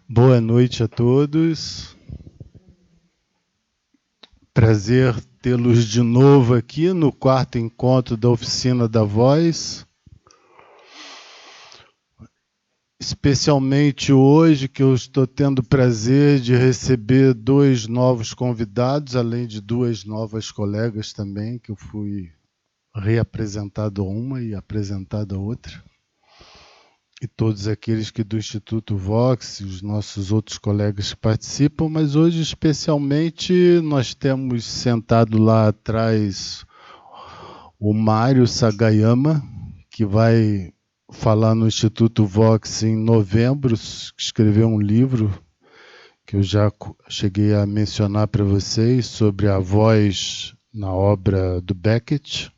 Boa noite a todos. Prazer tê-los de novo aqui no quarto encontro da Oficina da Voz. Especialmente hoje, que eu estou tendo o prazer de receber dois novos convidados, além de duas novas colegas também, que eu fui reapresentado a uma e apresentado a outra. E todos aqueles que do Instituto Vox, os nossos outros colegas que participam, mas hoje especialmente nós temos sentado lá atrás o Mário Sagayama, que vai falar no Instituto Vox em novembro, escreveu um livro que eu já cheguei a mencionar para vocês sobre a voz na obra do Beckett.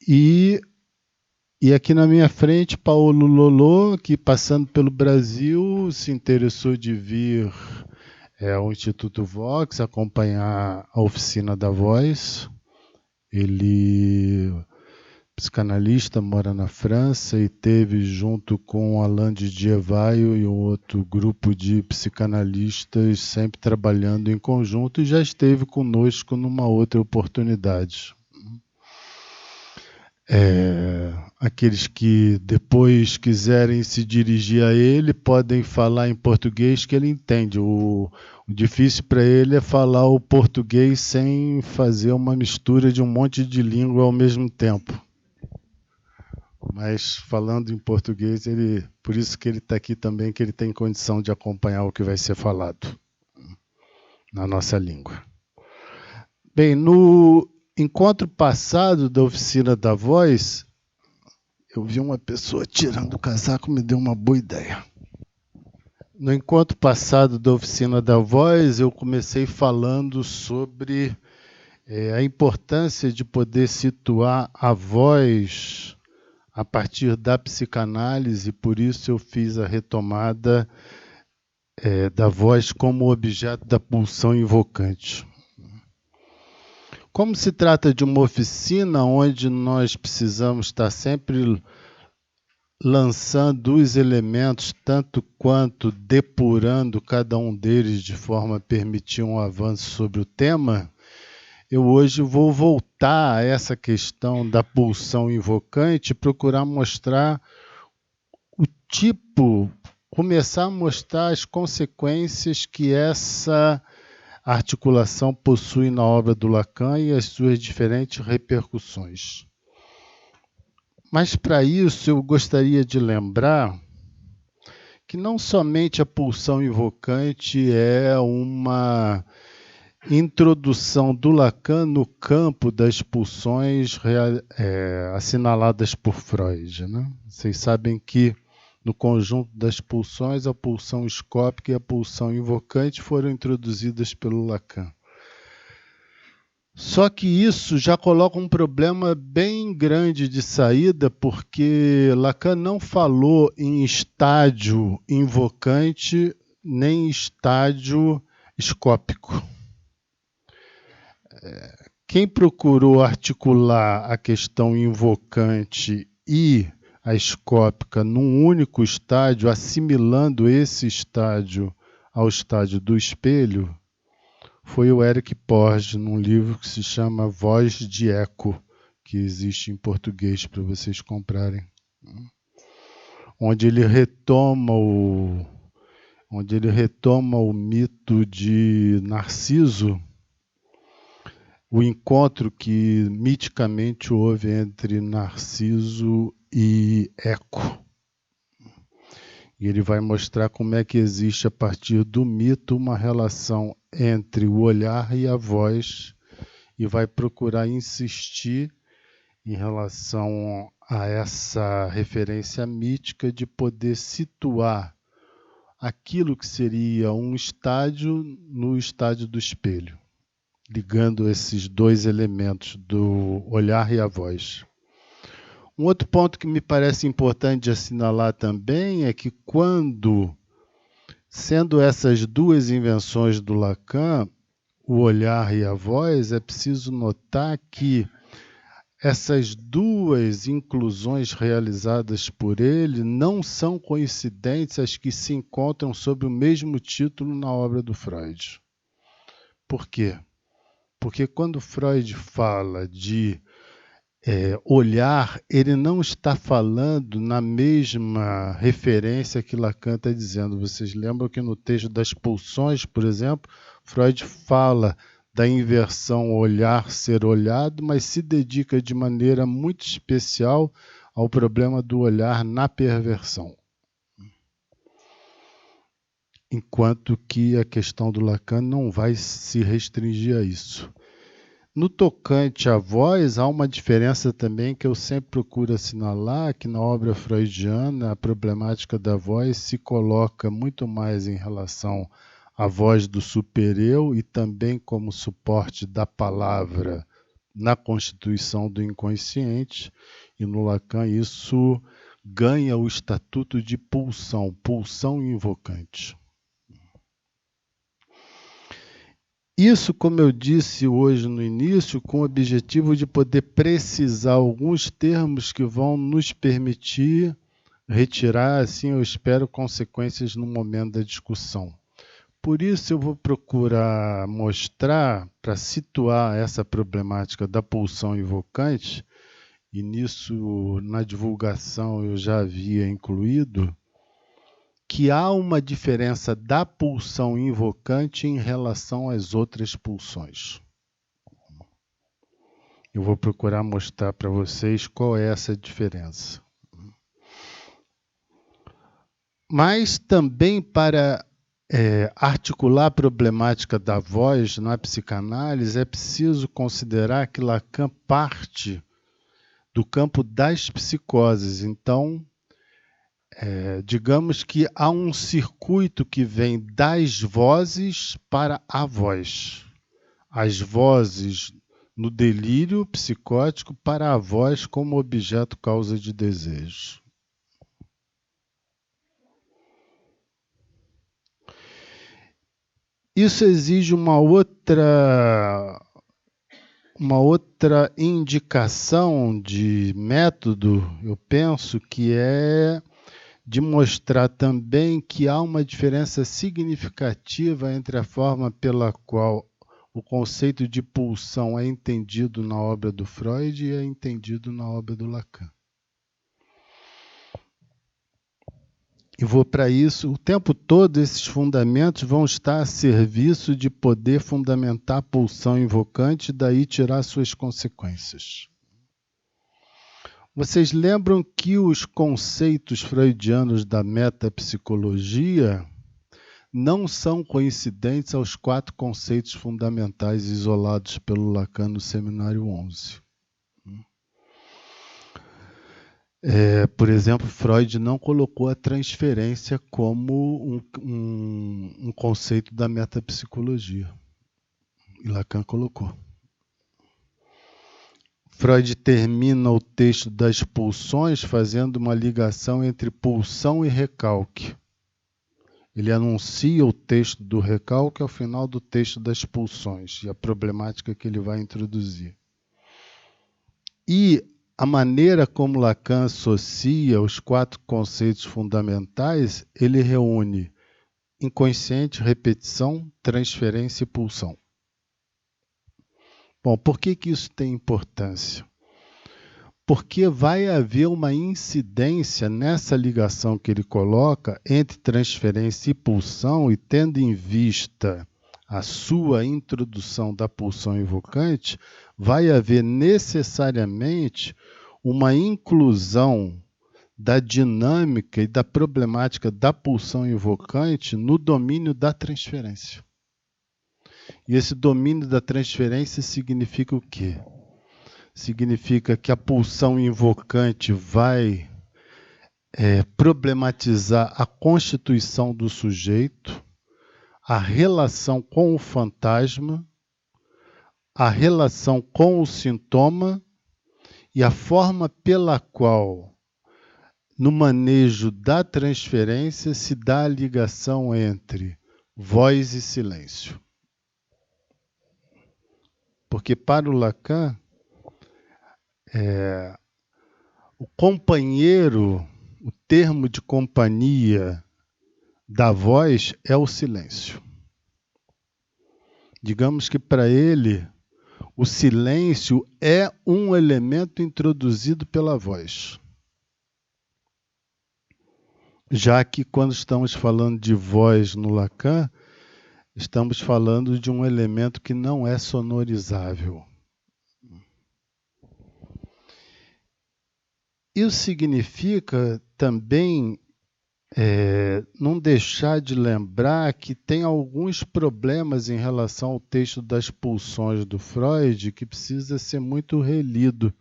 E aqui na minha frente, Paulo Lolo, que passando pelo Brasil, se interessou de vir ao Instituto Vox acompanhar a oficina da voz. Ele é psicanalista, mora na França e teve junto com Alain Dievaio e um outro grupo de psicanalistas sempre trabalhando em conjunto e já esteve conosco numa outra oportunidade. Aqueles que depois quiserem se dirigir a ele podem falar em português que ele entende. O difícil para ele é falar o português sem fazer uma mistura de um monte de língua ao mesmo tempo. Mas falando em português, por isso que ele está aqui também, que ele tem condição de acompanhar o que vai ser falado na nossa língua. Bem, no encontro passado da Oficina da Voz, eu vi uma pessoa tirando o casaco, me deu uma boa ideia. No encontro passado da Oficina da Voz, eu comecei falando sobre a importância de poder situar a voz a partir da psicanálise, por isso eu fiz a retomada da voz como objeto da pulsão invocante. Como se trata de uma oficina onde nós precisamos estar sempre lançando os elementos, tanto quanto depurando cada um deles de forma a permitir um avanço sobre o tema, eu hoje vou voltar a essa questão da pulsão invocante e procurar mostrar o tipo, começar a mostrar as consequências que essa a articulação possui na obra do Lacan e as suas diferentes repercussões. Mas para isso eu gostaria de lembrar que não somente a pulsão invocante é uma introdução do Lacan no campo das pulsões assinaladas por Freud, né? Vocês sabem que no conjunto das pulsões, a pulsão escópica e a pulsão invocante foram introduzidas pelo Lacan. Só que isso já coloca um problema bem grande de saída, porque Lacan não falou em estádio invocante nem estádio escópico. Quem procurou articular a questão invocante e a escópica num único estádio, assimilando esse estádio ao estádio do espelho, foi o Eric Porges, num livro que se chama Voz de Eco, que existe em português para vocês comprarem, onde ele retoma o mito de Narciso, o encontro que miticamente houve entre Narciso e Eco. E ele vai mostrar como é que existe, a partir do mito, uma relação entre o olhar e a voz, e vai procurar insistir em relação a essa referência mítica de poder situar aquilo que seria um estádio no estádio do espelho, ligando esses dois elementos do olhar e a voz. Um outro ponto que me parece importante de assinalar também é que quando, sendo essas duas invenções do Lacan, o olhar e a voz, é preciso notar que essas duas inclusões realizadas por ele não são coincidentes as que se encontram sob o mesmo título na obra do Freud. Por quê? Porque quando Freud fala de olhar, ele não está falando na mesma referência que Lacan está dizendo. Vocês lembram que no texto das pulsões, por exemplo, Freud fala da inversão olhar ser olhado, mas se dedica de maneira muito especial ao problema do olhar na perversão. Enquanto que a questão do Lacan não vai se restringir a isso. No tocante à voz, há uma diferença também que eu sempre procuro assinalar, que na obra freudiana a problemática da voz se coloca muito mais em relação à voz do supereu e também como suporte da palavra na constituição do inconsciente, e no Lacan isso ganha o estatuto de pulsão, pulsão invocante. Isso, como eu disse hoje no início, com o objetivo de poder precisar alguns termos que vão nos permitir retirar, assim eu espero, consequências no momento da discussão. Por isso eu vou procurar mostrar, para situar essa problemática da pulsão invocante, e nisso na divulgação eu já havia incluído, que há uma diferença da pulsão invocante em relação às outras pulsões. Eu vou procurar mostrar para vocês qual é essa diferença. Mas também para articular a problemática da voz na psicanálise, é preciso considerar que Lacan parte do campo das psicoses. Então, digamos que há um circuito que vem das vozes para a voz. As vozes no delírio psicótico para a voz como objeto causa de desejo. Isso exige uma outra indicação de método, eu penso, que é de mostrar também que há uma diferença significativa entre a forma pela qual o conceito de pulsão é entendido na obra do Freud e é entendido na obra do Lacan. E vou para isso, o tempo todo esses fundamentos vão estar a serviço de poder fundamentar a pulsão invocante e daí tirar suas consequências. Vocês lembram que os conceitos freudianos da metapsicologia não são coincidentes aos 4 conceitos fundamentais isolados pelo Lacan no Seminário 11. Por exemplo, Freud não colocou a transferência como um conceito da metapsicologia. E Lacan colocou. Freud termina o texto das pulsões fazendo uma ligação entre pulsão e recalque. Ele anuncia o texto do recalque ao final do texto das pulsões e a problemática que ele vai introduzir. E a maneira como Lacan associa os 4 conceitos fundamentais, ele reúne inconsciente, repetição, transferência e pulsão. Bom, por que isso tem importância? Porque vai haver uma incidência nessa ligação que ele coloca entre transferência e pulsão, e tendo em vista a sua introdução da pulsão invocante, vai haver necessariamente uma inclusão da dinâmica e da problemática da pulsão invocante no domínio da transferência. E esse domínio da transferência significa o quê? Significa que a pulsão invocante vai problematizar a constituição do sujeito, a relação com o fantasma, a relação com o sintoma e a forma pela qual, no manejo da transferência, se dá a ligação entre voz e silêncio. Porque para o Lacan, o companheiro, o termo de companhia da voz é o silêncio. Digamos que para ele, o silêncio é um elemento introduzido pela voz. Já que quando estamos falando de voz no Lacan, estamos falando de um elemento que não é sonorizável. Isso significa também não deixar de lembrar que tem alguns problemas em relação ao texto das pulsões do Freud que precisa ser muito relido.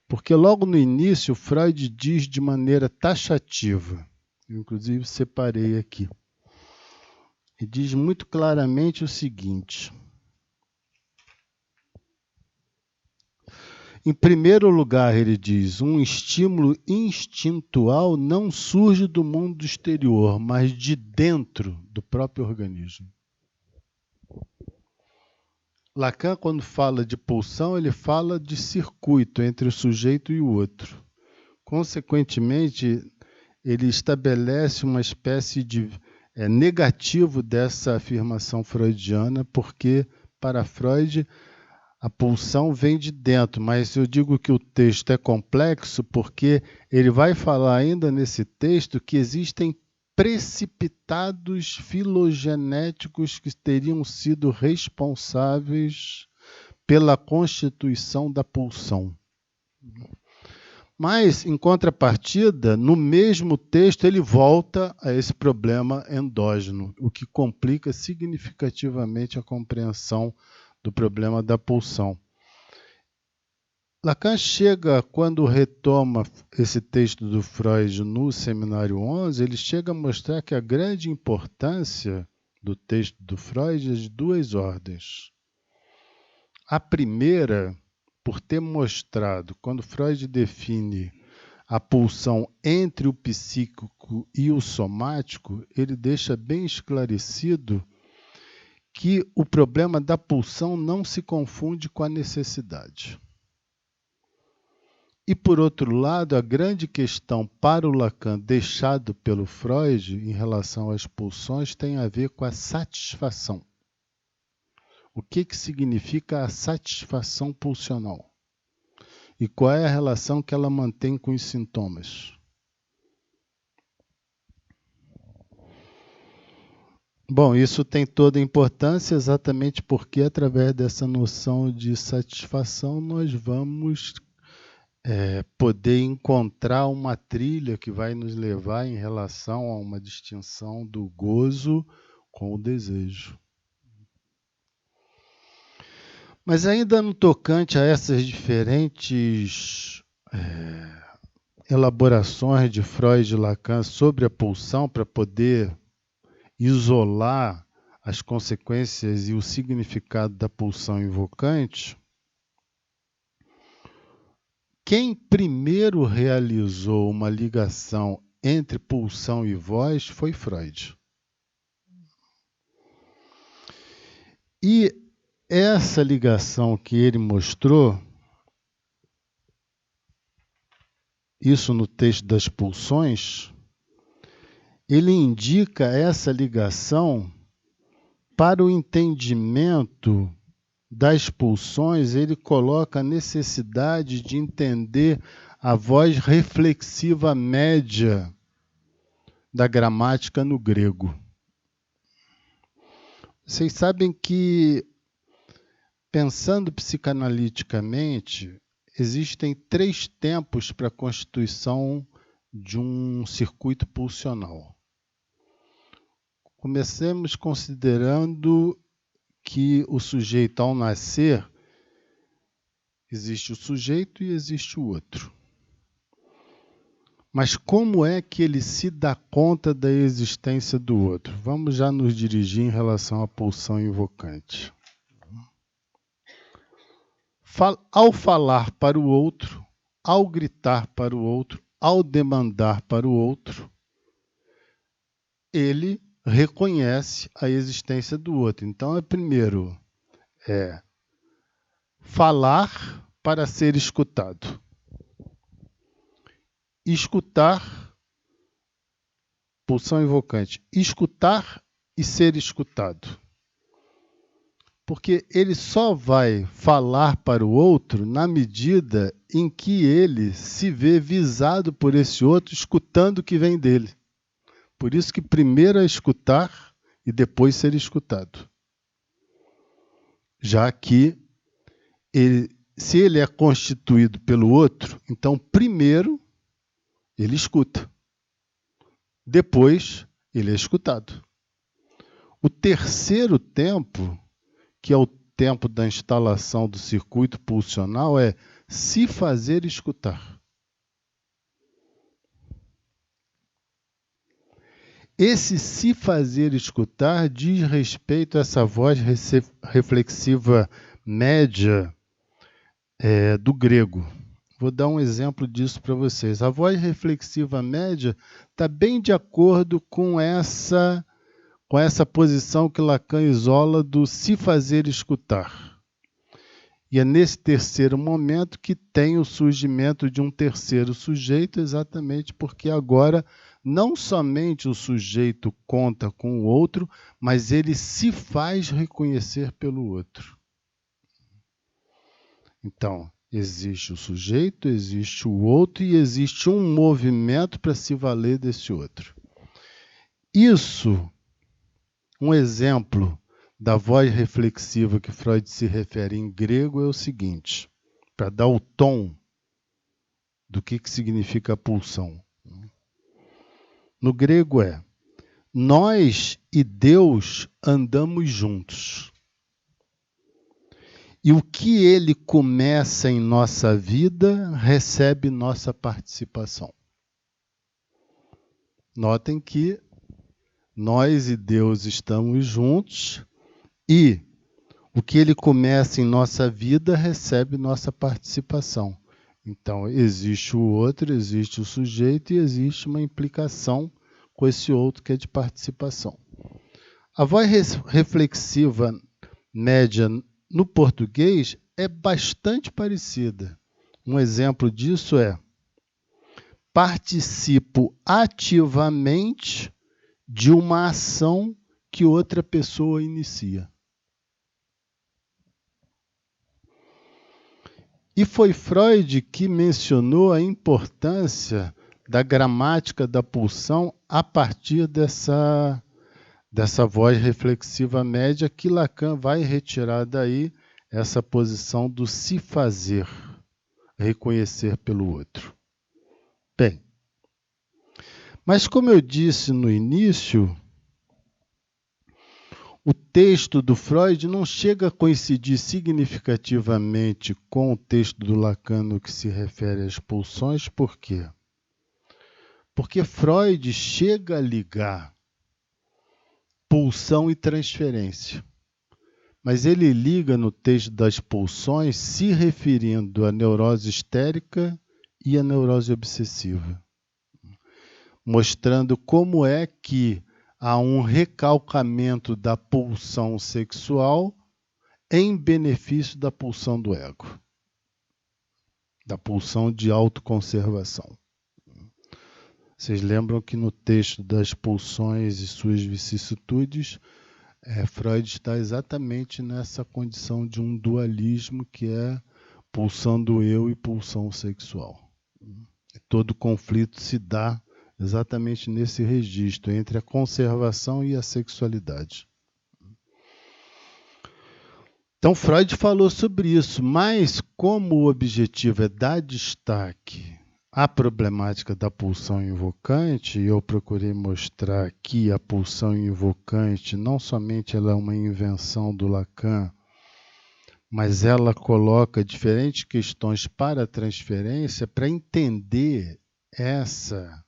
Porque logo no início, Freud diz de maneira taxativa, inclusive separei aqui, e diz muito claramente o seguinte: em primeiro lugar, ele diz, um estímulo instintual não surge do mundo exterior, mas de dentro do próprio organismo. Lacan, quando fala de pulsão, ele fala de circuito entre o sujeito e o outro. Consequentemente, ele estabelece uma espécie de negativo dessa afirmação freudiana, porque, para Freud, a pulsão vem de dentro, mas eu digo que o texto é complexo porque ele vai falar ainda nesse texto que existem precipitados filogenéticos que teriam sido responsáveis pela constituição da pulsão. Mas, em contrapartida, no mesmo texto ele volta a esse problema endógeno, o que complica significativamente a compreensão do problema da pulsão. Lacan chega, quando retoma esse texto do Freud no Seminário 11, ele chega a mostrar que a grande importância do texto do Freud é de duas ordens. A primeira, por ter mostrado, quando Freud define a pulsão entre o psíquico e o somático, ele deixa bem esclarecido que o problema da pulsão não se confunde com a necessidade. E, por outro lado, a grande questão para o Lacan, deixado pelo Freud em relação às pulsões, tem a ver com a satisfação. O que significa a satisfação pulsional? E qual é a relação que ela mantém com os sintomas? Bom, isso tem toda a importância exatamente porque, através dessa noção de satisfação, nós vamos poder encontrar uma trilha que vai nos levar em relação a uma distinção do gozo com o desejo. Mas ainda no tocante a essas diferentes elaborações de Freud e Lacan sobre a pulsão, para poder isolar as consequências e o significado da pulsão invocante, quem primeiro realizou uma ligação entre pulsão e voz foi Freud. E essa ligação que ele mostrou, isso no texto das pulsões, ele indica essa ligação para o entendimento das pulsões, ele coloca a necessidade de entender a voz reflexiva média da gramática no grego. Vocês sabem que, pensando psicanaliticamente, existem 3 tempos para a constituição de um circuito pulsional. Comecemos considerando que o sujeito, ao nascer, existe o sujeito e existe o outro. Mas como é que ele se dá conta da existência do outro? Vamos já nos dirigir em relação à pulsão invocante. Ao falar para o outro, ao gritar para o outro, ao demandar para o outro, ele reconhece a existência do outro. Então, primeiro falar para ser escutado. Escutar, pulsão invocante. Escutar e ser escutado. Porque ele só vai falar para o outro na medida em que ele se vê visado por esse outro, escutando o que vem dele. Por isso que primeiro é escutar e depois ser escutado. Já que se ele é constituído pelo outro, então primeiro ele escuta. Depois ele é escutado. O terceiro tempo, que é o tempo da instalação do circuito pulsional, é se fazer escutar. Esse se fazer escutar diz respeito a essa voz reflexiva média do grego. Vou dar um exemplo disso para vocês. A voz reflexiva média está bem de acordo com essa posição que Lacan isola do se fazer escutar. E é nesse terceiro momento que tem o surgimento de um terceiro sujeito, exatamente porque agora não somente o sujeito conta com o outro, mas ele se faz reconhecer pelo outro. Então, existe o sujeito, existe o outro e existe um movimento para se valer desse outro. Isso, um exemplo da voz reflexiva que Freud se refere em grego é o seguinte, para dar o tom do que significa a pulsão. No grego é: nós e Deus andamos juntos. E o que ele começa em nossa vida recebe nossa participação. Notem que nós e Deus estamos juntos e o que ele começa em nossa vida recebe nossa participação. Então, existe o outro, existe o sujeito e existe uma implicação com esse outro que é de participação. A voz reflexiva média no português é bastante parecida. Um exemplo disso é: participo ativamente de uma ação que outra pessoa inicia. E foi Freud que mencionou a importância da gramática da pulsão a partir dessa voz reflexiva média, que Lacan vai retirar daí essa posição do se fazer, reconhecer pelo outro. Bem, mas como eu disse no início, o texto do Freud não chega a coincidir significativamente com o texto do Lacan no que se refere às pulsões. Por quê? Porque Freud chega a ligar pulsão e transferência. Mas ele liga no texto das pulsões se referindo à neurose histérica e à neurose obsessiva, mostrando como é que há um recalcamento da pulsão sexual em benefício da pulsão do ego, da pulsão de autoconservação. Vocês lembram que no texto das pulsões e suas vicissitudes, Freud está exatamente nessa condição de um dualismo que é pulsão do eu e pulsão sexual. Todo conflito se dá exatamente nesse registro, entre a conservação e a sexualidade. Então, Freud falou sobre isso, mas como o objetivo é dar destaque à problemática da pulsão invocante, eu procurei mostrar que a pulsão invocante, não somente ela é uma invenção do Lacan, mas ela coloca diferentes questões para a transferência. Para entender essas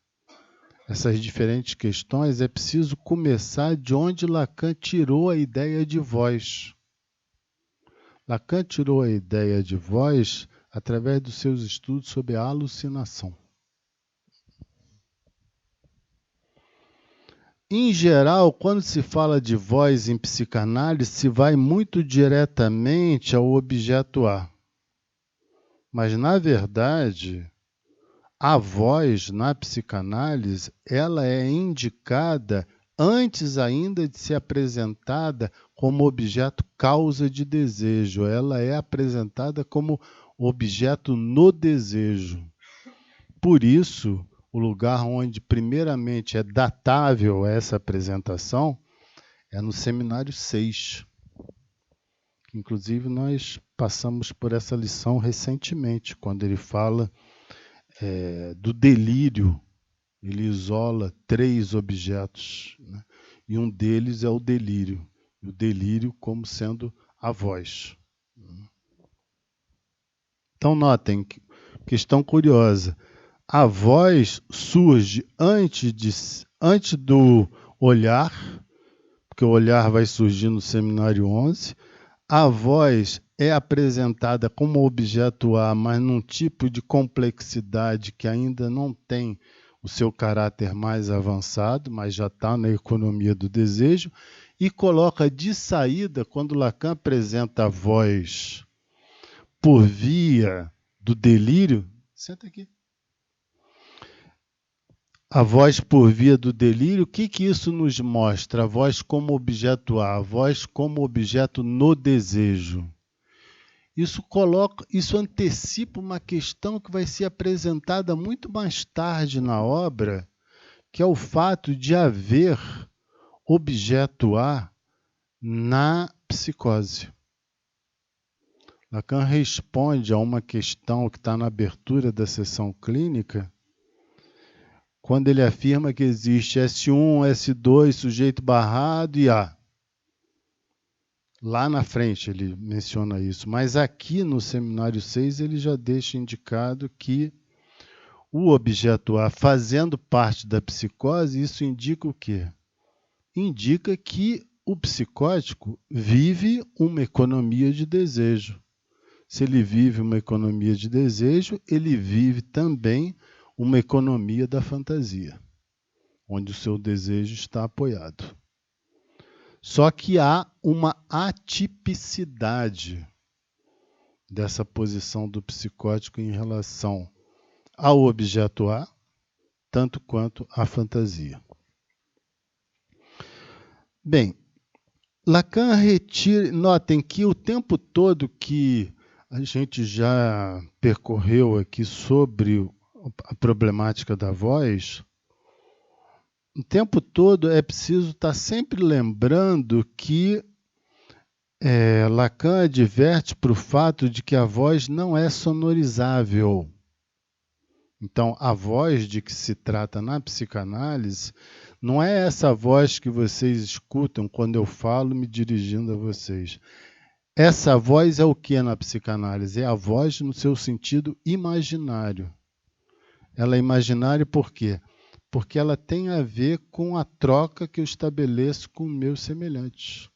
diferentes questões, é preciso começar de onde Lacan tirou a ideia de voz. Lacan tirou a ideia de voz através dos seus estudos sobre a alucinação. Em geral, quando se fala de voz em psicanálise, se vai muito diretamente ao objeto A. Mas, na verdade, a voz na psicanálise, ela é indicada antes ainda de ser apresentada como objeto causa de desejo. Ela é apresentada como objeto no desejo. Por isso, o lugar onde primeiramente é datável essa apresentação é no seminário 6. Inclusive, nós passamos por essa lição recentemente, quando ele fala do delírio. Ele isola 3 objetos, né? E um deles é o delírio. O delírio como sendo a voz. Então, notem, questão curiosa. A voz surge antes do olhar, porque o olhar vai surgir no seminário 11. A voz é apresentada como objeto A, mas num tipo de complexidade que ainda não tem o seu caráter mais avançado, mas já está na economia do desejo, e coloca de saída, quando Lacan apresenta a voz por via do delírio, senta aqui. A voz por via do delírio, o que isso nos mostra? A voz como objeto A, a voz como objeto no desejo. Isso antecipa uma questão que vai ser apresentada muito mais tarde na obra, que é o fato de haver objeto A na psicose. Lacan responde a uma questão que está na abertura da sessão clínica, quando ele afirma que existe S1, S2, sujeito barrado e A. Lá na frente ele menciona isso, mas aqui no seminário 6 ele já deixa indicado que o objeto A, fazendo parte da psicose, isso indica o quê? Indica que o psicótico vive uma economia de desejo. Se ele vive uma economia de desejo, ele vive também uma economia da fantasia, onde o seu desejo está apoiado. Só que há uma atipicidade dessa posição do psicótico em relação ao objeto A, tanto quanto à fantasia. Bem, Lacan retira... Notem que o tempo todo que a gente já percorreu aqui sobre a problemática da voz, o tempo todo é preciso estar sempre lembrando que Lacan adverte para o fato de que a voz não é sonorizável. Então, a voz de que se trata na psicanálise não é essa voz que vocês escutam quando eu falo me dirigindo a vocês. Essa voz é o que na psicanálise? É a voz no seu sentido imaginário. Ela é imaginária por quê? Porque ela tem a ver com a troca que eu estabeleço com meus semelhantes.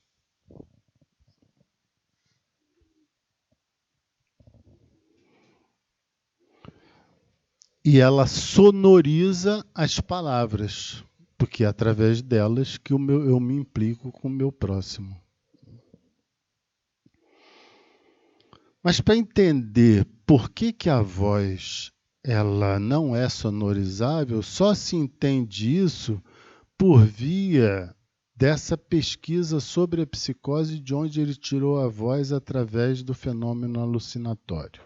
E ela sonoriza as palavras, porque é através delas que eu me implico com o meu próximo. Mas para entender por que a voz ela não é sonorizável, só se entende isso por via dessa pesquisa sobre a psicose, de onde ele tirou a voz através do fenômeno alucinatório.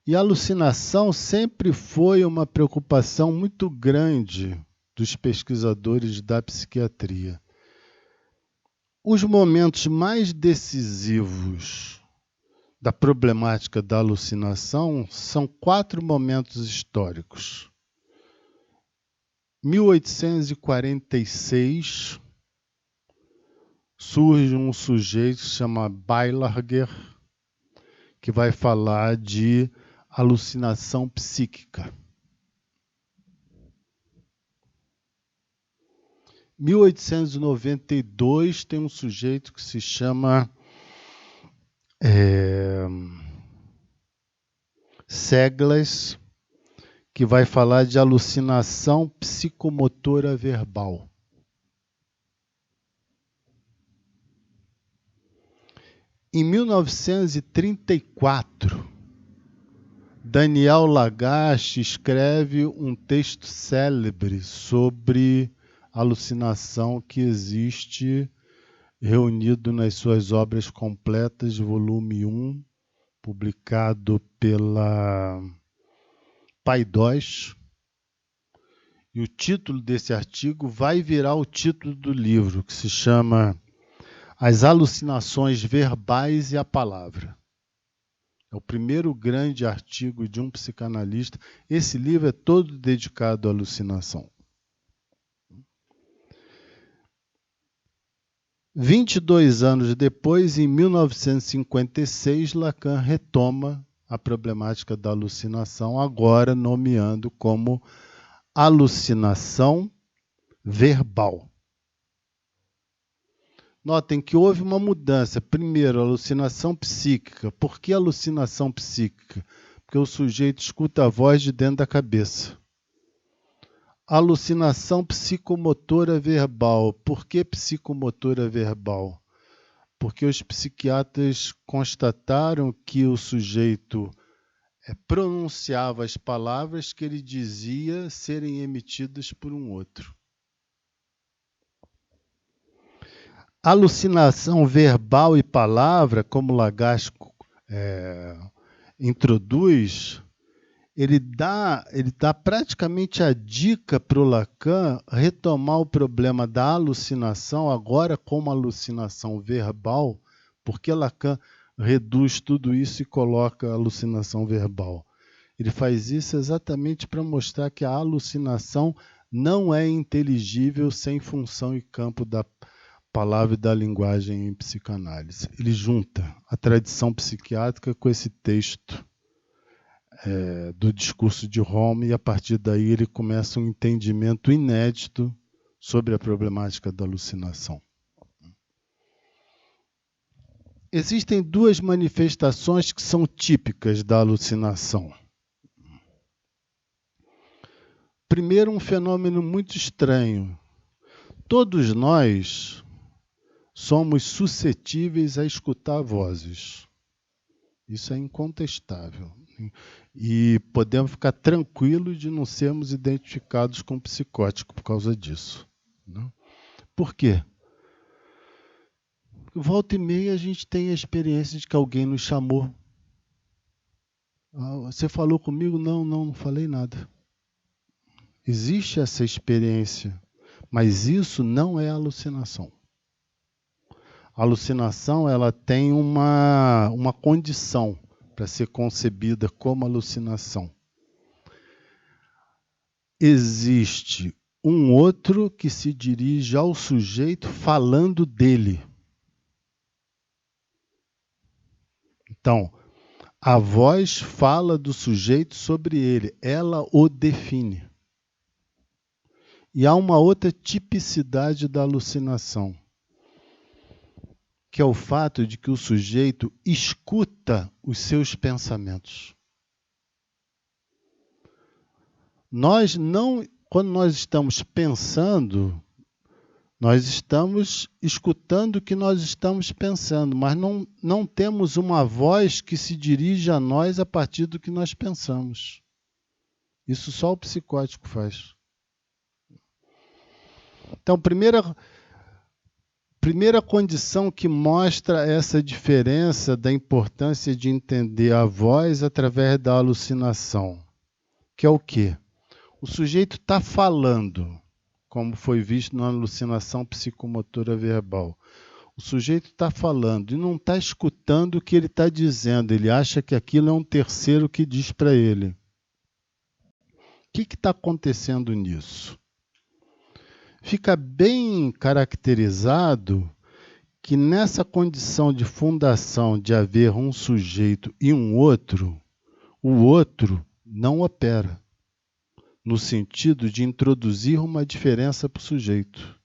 E a alucinação sempre foi uma preocupação muito grande dos pesquisadores da psiquiatria. Os momentos mais decisivos da problemática da alucinação são 4 momentos históricos. 1846, surge um sujeito que se chama Beilager, que vai falar de alucinação psíquica. 1892 tem um sujeito que se chama Segles, que vai falar de alucinação psicomotora verbal. Em 1934, Daniel Lagache escreve um texto célebre sobre alucinação que existe reunido nas suas obras completas, volume 1, publicado pela Paidós. E o título desse artigo vai virar o título do livro, que se chama As Alucinações Verbais e a Palavra. É o primeiro grande artigo de um psicanalista. Esse livro é todo dedicado à alucinação. 22 anos depois, em 1956, Lacan retoma a problemática da alucinação, agora nomeando como alucinação verbal. Notem que houve uma mudança. Primeiro, alucinação psíquica. Por que alucinação psíquica? Porque o sujeito escuta a voz de dentro da cabeça. Alucinação psicomotora verbal. Por que psicomotora verbal? Porque os psiquiatras constataram que o sujeito pronunciava as palavras que ele dizia serem emitidas por um outro. Alucinação verbal e palavra, como Lagache introduz, ele dá praticamente a dica para o Lacan retomar o problema da alucinação, agora como alucinação verbal, porque Lacan reduz tudo isso e coloca a alucinação verbal. Ele faz isso exatamente para mostrar que a alucinação não é inteligível sem função e campo da palavra e da linguagem em psicanálise. Ele junta a tradição psiquiátrica com esse texto do discurso de Home, e a partir daí ele começa um entendimento inédito sobre a problemática da alucinação. Existem duas manifestações que são típicas da alucinação. Primeiro, um fenômeno muito estranho. Todos nós somos suscetíveis a escutar vozes. Isso é incontestável. E podemos ficar tranquilos de não sermos identificados com psicótico por causa disso. Não? Por quê? Volta e meia a gente tem a experiência de que alguém nos chamou. Você falou comigo? Não falei nada. Existe essa experiência, mas isso não é alucinação. A alucinação ela tem uma condição para ser concebida como alucinação. Existe um outro que se dirige ao sujeito falando dele. Então, a voz fala do sujeito sobre ele, ela o define. E há uma outra tipicidade da alucinação, que é o fato de que o sujeito escuta os seus pensamentos. Quando nós estamos pensando, nós estamos escutando o que nós estamos pensando, mas não temos uma voz que se dirige a nós a partir do que nós pensamos. Isso só o psicótico faz. Então, primeira condição que mostra essa diferença da importância de entender a voz através da alucinação, que é o quê? O sujeito está falando, como foi visto na alucinação psicomotora verbal. O sujeito está falando e não está escutando o que ele está dizendo. Ele acha que aquilo é um terceiro que diz para ele. O que está acontecendo nisso? Fica bem caracterizado que nessa condição de fundação de haver um sujeito e um outro, o outro não opera, no sentido de introduzir uma diferença para o sujeito.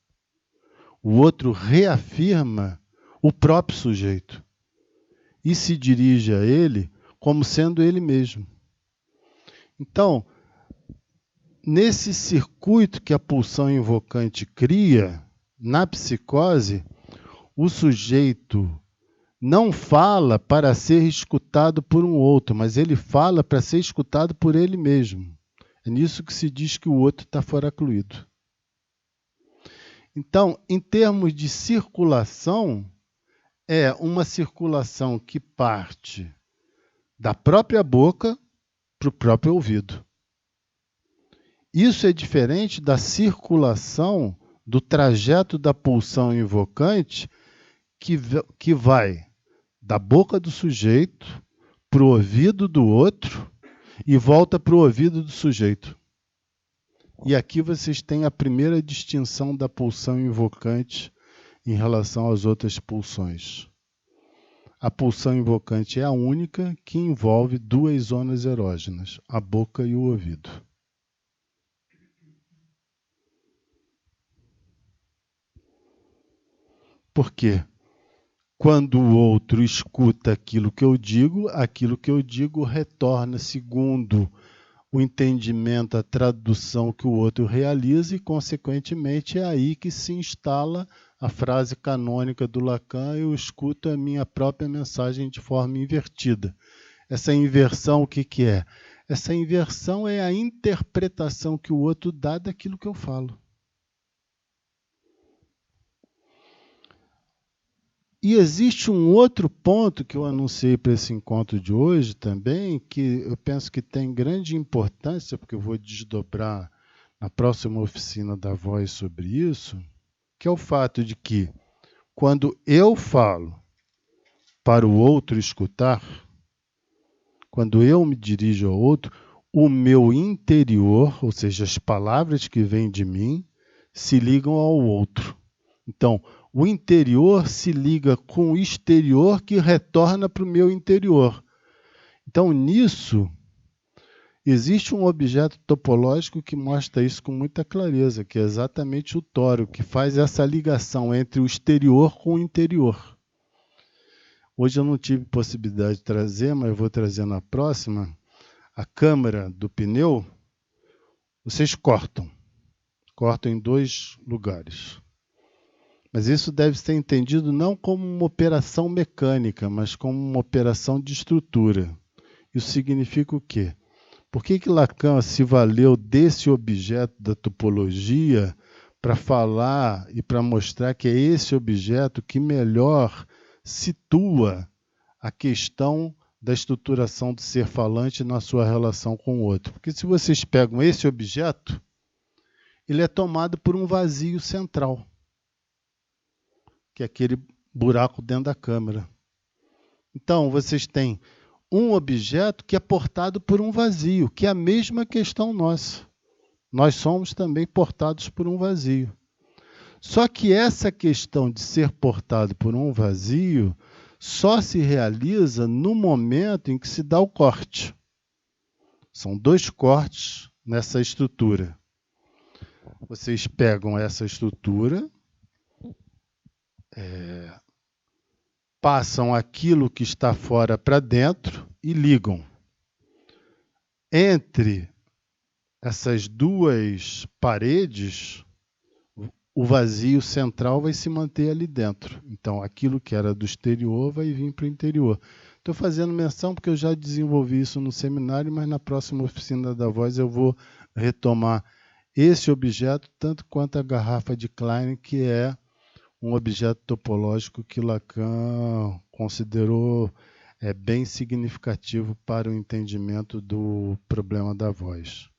O outro reafirma o próprio sujeito e se dirige a ele como sendo ele mesmo. Então, nesse circuito que a pulsão invocante cria, na psicose, o sujeito não fala para ser escutado por um outro, mas ele fala para ser escutado por ele mesmo. É nisso que se diz que o outro está foracluído. Então, em termos de circulação, é uma circulação que parte da própria boca para o próprio ouvido. Isso é diferente da circulação do trajeto da pulsão invocante que vai da boca do sujeito para o ouvido do outro e volta para o ouvido do sujeito. E aqui vocês têm a primeira distinção da pulsão invocante em relação às outras pulsões. A pulsão invocante é a única que envolve duas zonas erógenas, a boca e o ouvido. Por quê? Quando o outro escuta aquilo que eu digo retorna segundo o entendimento, a tradução que o outro realiza e, consequentemente, é aí que se instala a frase canônica do Lacan: eu escuto a minha própria mensagem de forma invertida. Essa inversão, o que é? Essa inversão é a interpretação que o outro dá daquilo que eu falo. E existe um outro ponto que eu anunciei para esse encontro de hoje também, que eu penso que tem grande importância, porque eu vou desdobrar na próxima oficina da voz sobre isso, que é o fato de que, quando eu falo para o outro escutar, quando eu me dirijo ao outro, o meu interior, ou seja, as palavras que vêm de mim, se ligam ao outro. Então, o interior se liga com o exterior que retorna para o meu interior. Então, nisso, existe um objeto topológico que mostra isso com muita clareza, que é exatamente o tório, que faz essa ligação entre o exterior com o interior. Hoje eu não tive possibilidade de trazer, mas eu vou trazer na próxima. A câmara do pneu, vocês cortam em dois lugares. Mas isso deve ser entendido não como uma operação mecânica, mas como uma operação de estrutura. Isso significa o quê? Por que Lacan se valeu desse objeto da topologia para falar e para mostrar que é esse objeto que melhor situa a questão da estruturação do ser falante na sua relação com o outro? Porque se vocês pegam esse objeto, ele é tomado por um vazio central, que é aquele buraco dentro da câmera. Então, vocês têm um objeto que é portado por um vazio, que é a mesma questão nossa. Nós somos também portados por um vazio. Só que essa questão de ser portado por um vazio só se realiza no momento em que se dá o corte. São dois cortes nessa estrutura. Vocês pegam essa estrutura, passam aquilo que está fora para dentro e ligam. Entre essas duas paredes, o vazio central vai se manter ali dentro. Então, aquilo que era do exterior vai vir para o interior. Estou fazendo menção porque eu já desenvolvi isso no seminário, mas na próxima oficina da voz eu vou retomar esse objeto, tanto quanto a garrafa de Klein, que é um objeto topológico que Lacan considerou bem significativo para o entendimento do problema da voz.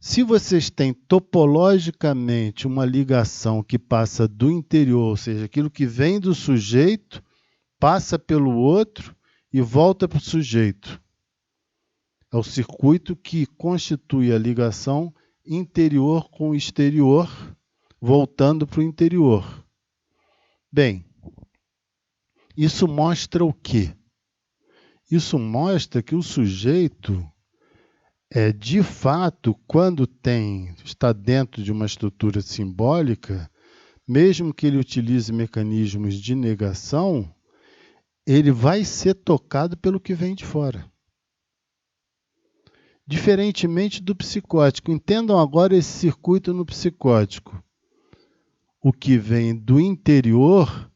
Se vocês têm topologicamente uma ligação que passa do interior, ou seja, aquilo que vem do sujeito, passa pelo outro e volta para o sujeito. É o circuito que constitui a ligação interior com exterior, voltando para o interior. Bem, isso mostra o quê? Isso mostra que o sujeito, de fato, quando está dentro de uma estrutura simbólica, mesmo que ele utilize mecanismos de negação, ele vai ser tocado pelo que vem de fora. Diferentemente do psicótico. Entendam agora esse circuito no psicótico. O que vem do interior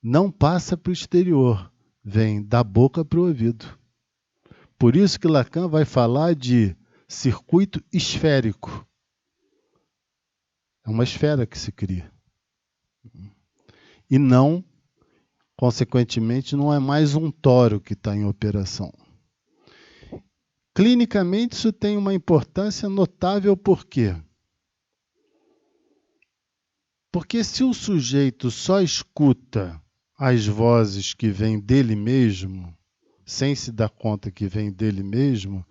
não passa para o exterior, vem da boca para o ouvido. Por isso que Lacan vai falar de circuito esférico. É uma esfera que se cria. E não, consequentemente, não é mais um tório que está em operação. Clinicamente, isso tem uma importância notável, por quê? Porque se o sujeito só escuta as vozes que vêm dele mesmo, sem se dar conta que vêm dele mesmo,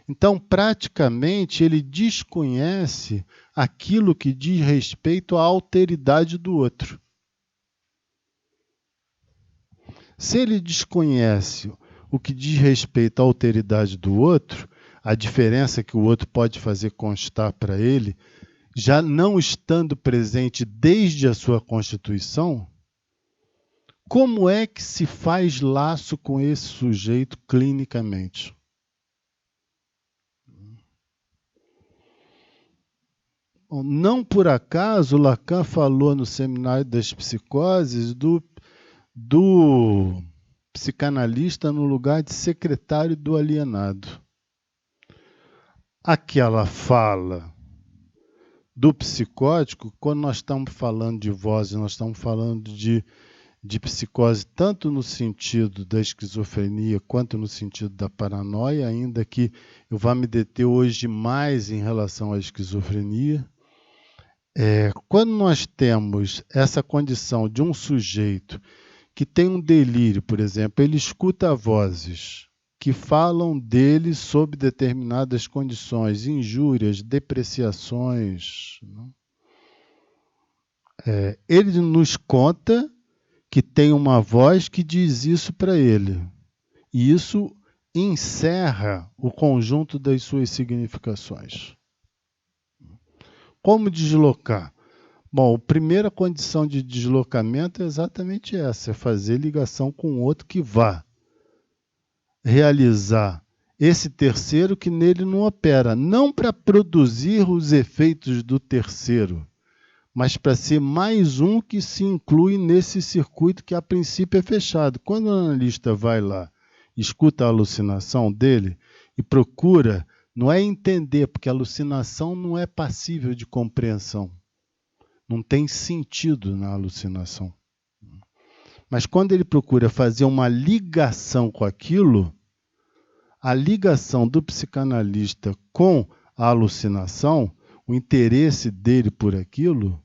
então praticamente ele desconhece aquilo que diz respeito à alteridade do outro. Se ele desconhece o que diz respeito à alteridade do outro, a diferença que o outro pode fazer constar para ele, já não estando presente desde a sua constituição, como é que se faz laço com esse sujeito clinicamente? Bom, não por acaso Lacan falou no Seminário das Psicoses do psicanalista no lugar de secretário do alienado. Aquela fala do psicótico, quando nós estamos falando de voz, nós estamos falando de psicose, tanto no sentido da esquizofrenia quanto no sentido da paranoia, ainda que eu vá me deter hoje mais em relação à esquizofrenia. Quando nós temos essa condição de um sujeito que tem um delírio, por exemplo, ele escuta vozes que falam dele sob determinadas condições, injúrias, depreciações. Ele nos conta que tem uma voz que diz isso para ele. E isso encerra o conjunto das suas significações. Como deslocar? Bom, a primeira condição de deslocamento é exatamente essa, é fazer ligação com outro que vá realizar esse terceiro que nele não opera, não para produzir os efeitos do terceiro, mas para ser mais um que se inclui nesse circuito que a princípio é fechado. Quando o analista vai lá, escuta a alucinação dele e procura, não é entender, porque a alucinação não é passível de compreensão. Não tem sentido na alucinação. Mas quando ele procura fazer uma ligação com aquilo, a ligação do psicanalista com a alucinação, o interesse dele por aquilo,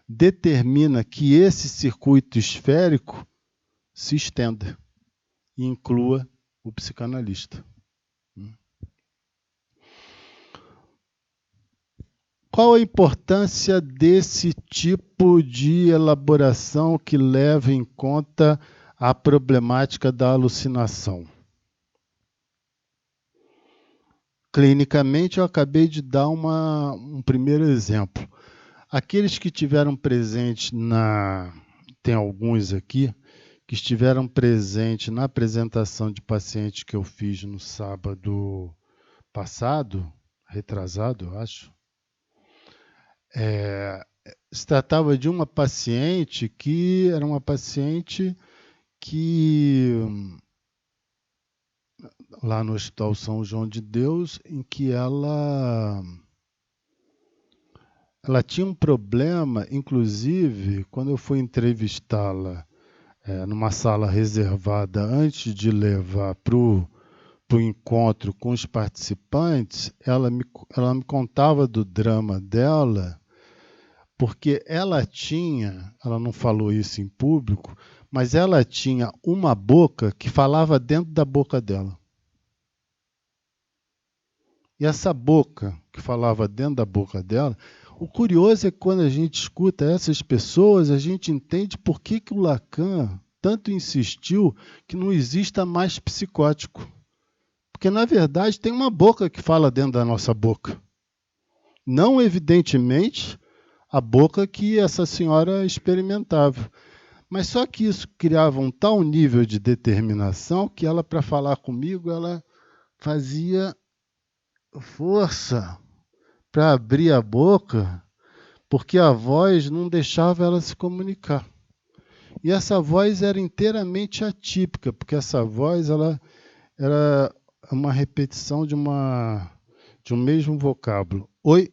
determina que esse circuito esférico se estenda e inclua o psicanalista. Qual a importância desse tipo de elaboração que leva em conta a problemática da alucinação? Clinicamente, eu acabei de dar um primeiro exemplo. Aqueles que estiveram presentes tem alguns aqui, que estiveram presentes na apresentação de pacientes que eu fiz no sábado passado, retrasado, eu acho. Se tratava de uma paciente que era uma paciente que, lá no Hospital São João de Deus, em que ela tinha um problema, inclusive, quando eu fui entrevistá-la numa sala reservada antes de levar para o encontro com os participantes, ela me contava do drama dela, porque ela não falou isso em público, mas ela tinha uma boca que falava dentro da boca dela. E essa boca que falava dentro da boca dela, o curioso é que quando a gente escuta essas pessoas, a gente entende por que o Lacan tanto insistiu que não exista mais psicótico. Porque, na verdade, tem uma boca que fala dentro da nossa boca. Não, evidentemente, a boca que essa senhora experimentava. Mas só que isso criava um tal nível de determinação que ela, para falar comigo, ela fazia força para abrir a boca, porque a voz não deixava ela se comunicar. E essa voz era inteiramente atípica, porque essa voz ela era uma repetição de um mesmo vocábulo. Oi,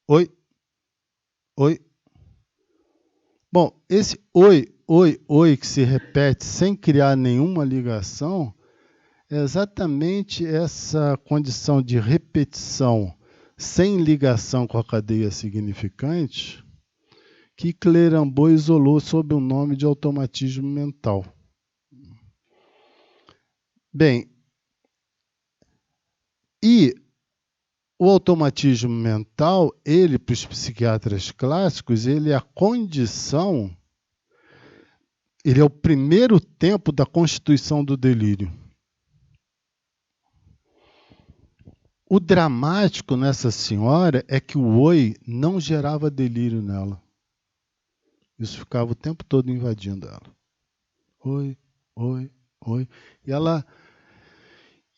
oi, oi. Bom, esse oi, oi, oi que se repete sem criar nenhuma ligação é exatamente essa condição de repetição sem ligação com a cadeia significante que Clerambault isolou sob o nome de automatismo mental. Bem, e o automatismo mental, ele, para os psiquiatras clássicos, ele é a condição, ele é o primeiro tempo da constituição do delírio. O dramático nessa senhora é que o oi não gerava delírio nela. Isso ficava o tempo todo invadindo ela. Oi, oi, oi. E ela...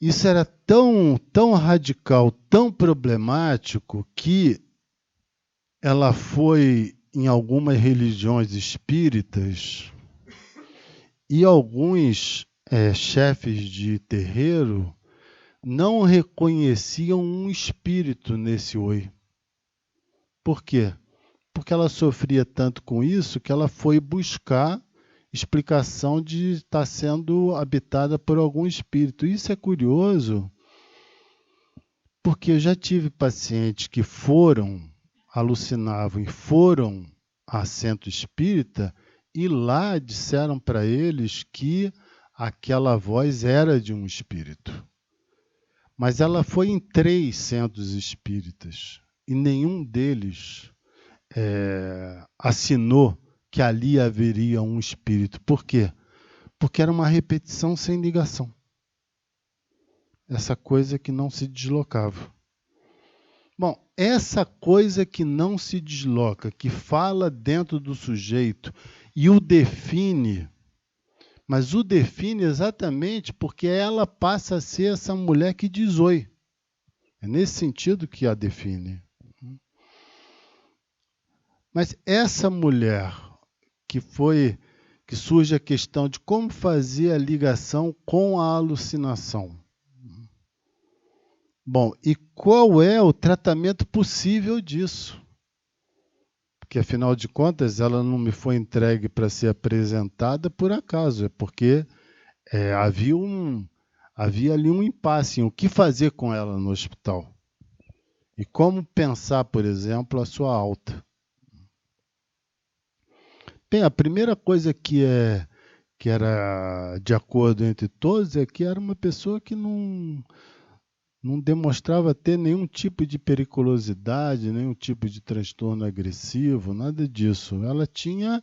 Isso era tão radical, tão problemático, que ela foi em algumas religiões espíritas e alguns chefes de terreiro não reconheciam um espírito nesse oi. Por quê? Porque ela sofria tanto com isso que ela foi buscar explicação de estar sendo habitada por algum espírito. Isso é curioso, porque eu já tive pacientes que alucinavam e foram a centro espírita e lá disseram para eles que aquela voz era de um espírito. Mas ela foi em 3 centros espíritas e nenhum deles assinou que ali haveria um espírito. Por quê? Porque era uma repetição sem ligação. Essa coisa que não se deslocava. Bom, essa coisa que não se desloca, que fala dentro do sujeito e o define, mas o define exatamente porque ela passa a ser essa mulher que diz oi. É nesse sentido que a define. Mas essa mulher que surge a questão de como fazer a ligação com a alucinação. Bom, e qual é o tratamento possível disso? Porque, afinal de contas, ela não me foi entregue para ser apresentada por acaso, é porque havia ali um impasse em o que fazer com ela no hospital. E como pensar, por exemplo, a sua alta. Bem, a primeira coisa que era de acordo entre todos é que era uma pessoa que não demonstrava ter nenhum tipo de periculosidade, nenhum tipo de transtorno agressivo, nada disso. Ela tinha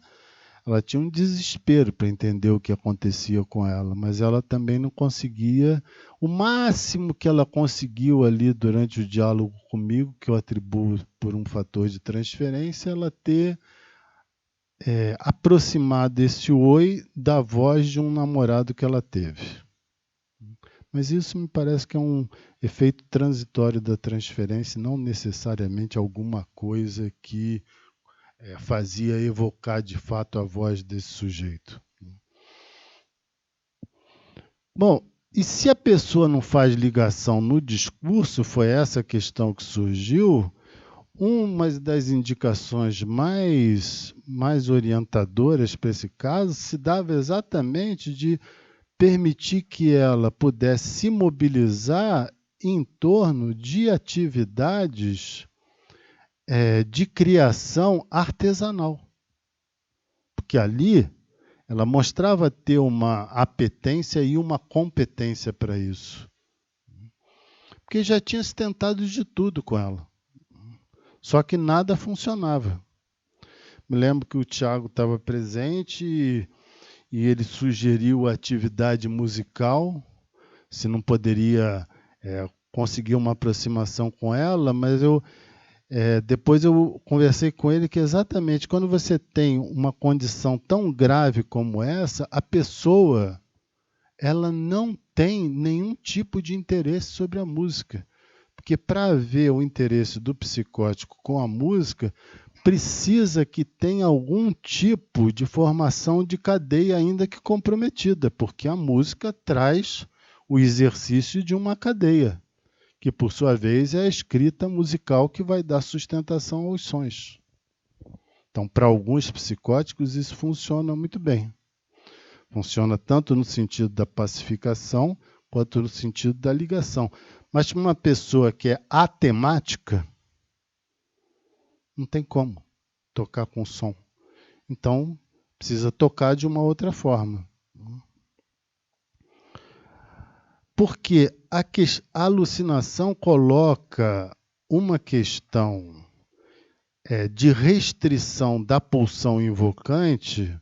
um desespero para entender o que acontecia com ela, mas ela também não conseguia. O máximo que ela conseguiu ali durante o diálogo comigo, que eu atribuo por um fator de transferência, ela ter aproximado esse oi da voz de um namorado que ela teve. Mas isso me parece que é um efeito transitório da transferência, não necessariamente alguma coisa que fazia evocar de fato a voz desse sujeito. Bom, e se a pessoa não faz ligação no discurso, foi essa questão que surgiu, uma das indicações mais orientadoras para esse caso se dava exatamente de permitir que ela pudesse se mobilizar em torno de atividades de criação artesanal. Porque ali ela mostrava ter uma apetência e uma competência para isso. Porque já tinha se tentado de tudo com ela. Só que nada funcionava. Me lembro que o Tiago estava presente e ele sugeriu a atividade musical, se não poderia conseguir uma aproximação com ela, mas depois eu conversei com ele que exatamente quando você tem uma condição tão grave como essa, a pessoa ela não tem nenhum tipo de interesse sobre a música. Porque para haver o interesse do psicótico com a música, precisa que tenha algum tipo de formação de cadeia, ainda que comprometida, porque a música traz o exercício de uma cadeia, que por sua vez é a escrita musical que vai dar sustentação aos sons. Então, para alguns psicóticos, isso funciona muito bem. Funciona tanto no sentido da pacificação, quanto no sentido da ligação. Mas para uma pessoa que é atemática, não tem como tocar com som. Então, precisa tocar de uma outra forma. Porque a alucinação coloca uma questão de restrição da pulsão invocante,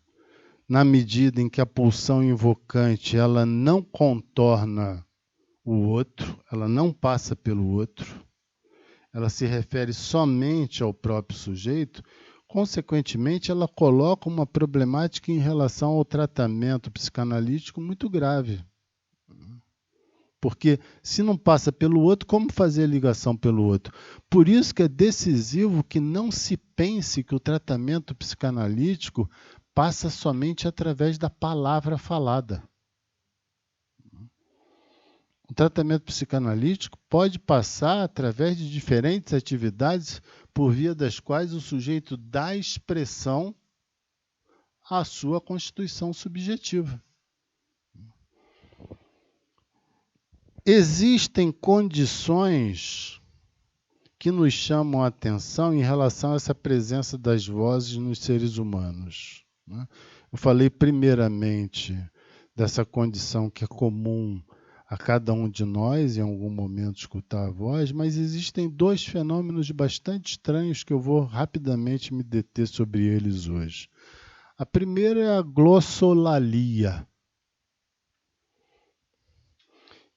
na medida em que a pulsão invocante ela não contorna o outro, ela não passa pelo outro, ela se refere somente ao próprio sujeito, consequentemente ela coloca uma problemática em relação ao tratamento psicanalítico muito grave. Porque se não passa pelo outro, como fazer a ligação pelo outro? Por isso que é decisivo que não se pense que o tratamento psicanalítico passa somente através da palavra falada. O tratamento psicanalítico pode passar através de diferentes atividades por via das quais o sujeito dá expressão à sua constituição subjetiva. Existem condições que nos chamam a atenção em relação a essa presença das vozes nos seres humanos. Eu falei primeiramente dessa condição que é comum a cada um de nós, em algum momento, escutar a voz, mas existem dois fenômenos bastante estranhos que eu vou rapidamente me deter sobre eles hoje. A primeira é a glossolalia.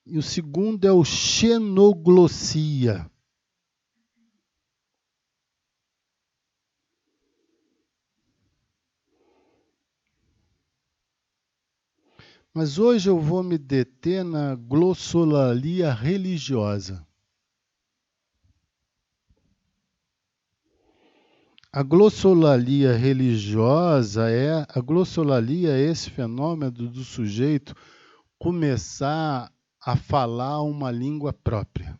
E o segundo é o xenoglossia. Mas hoje eu vou me deter na glossolalia religiosa. A glossolalia religiosa é esse fenômeno do sujeito começar a falar uma língua própria.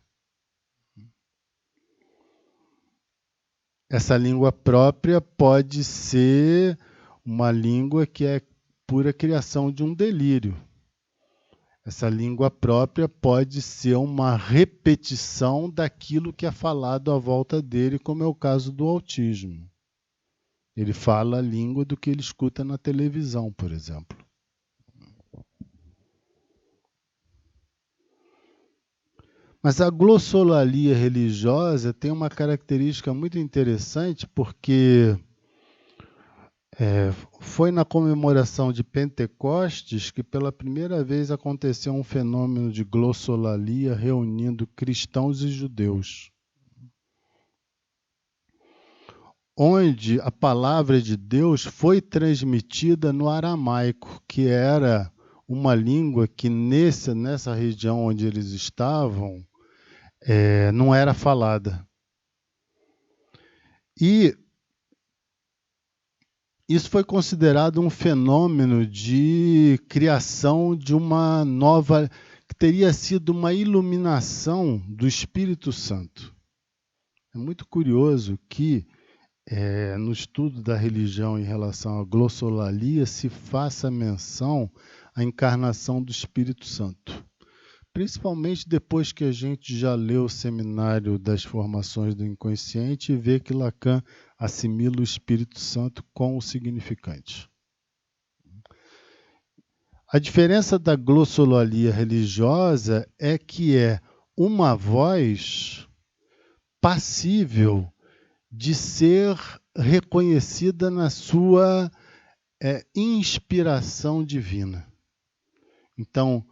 Essa língua própria pode ser uma língua que é pura criação de um delírio. Essa língua própria pode ser uma repetição daquilo que é falado à volta dele, como é o caso do autismo. Ele fala a língua do que ele escuta na televisão, por exemplo. Mas a glossolalia religiosa tem uma característica muito interessante, porque foi na comemoração de Pentecostes que pela primeira vez aconteceu um fenômeno de glossolalia reunindo cristãos e judeus, onde a palavra de Deus foi transmitida no aramaico, que era uma língua que nessa região onde eles estavam não era falada. E isso foi considerado um fenômeno de criação de uma nova, que teria sido uma iluminação do Espírito Santo. É muito curioso que no estudo da religião em relação à glossolalia se faça menção à encarnação do Espírito Santo. Principalmente depois que a gente já leu o Seminário das Formações do Inconsciente e vê que Lacan assimila o Espírito Santo com o significante. A diferença da glossolalia religiosa é que é uma voz passível de ser reconhecida na sua inspiração divina. Então,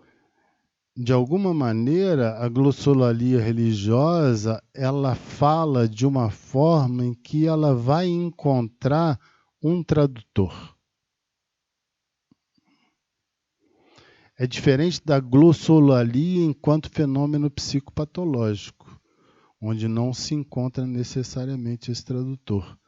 de alguma maneira, a glossolalia religiosa, ela fala de uma forma em que ela vai encontrar um tradutor. É diferente da glossolalia enquanto fenômeno psicopatológico, onde não se encontra necessariamente esse tradutor.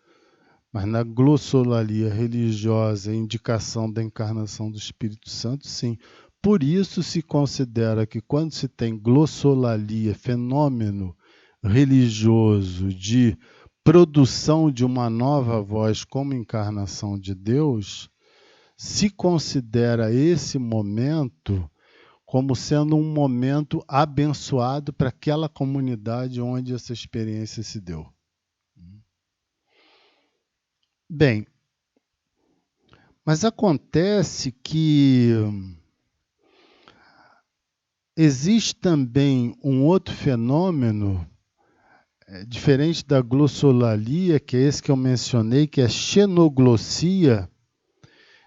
Mas na glossolalia religiosa, indicação da encarnação do Espírito Santo, sim. Por isso se considera que quando se tem glossolalia, fenômeno religioso de produção de uma nova voz como encarnação de Deus, se considera esse momento como sendo um momento abençoado para aquela comunidade onde essa experiência se deu. Bem, mas acontece que existe também um outro fenômeno, diferente da glossolalia, que é esse que eu mencionei, que é a xenoglossia.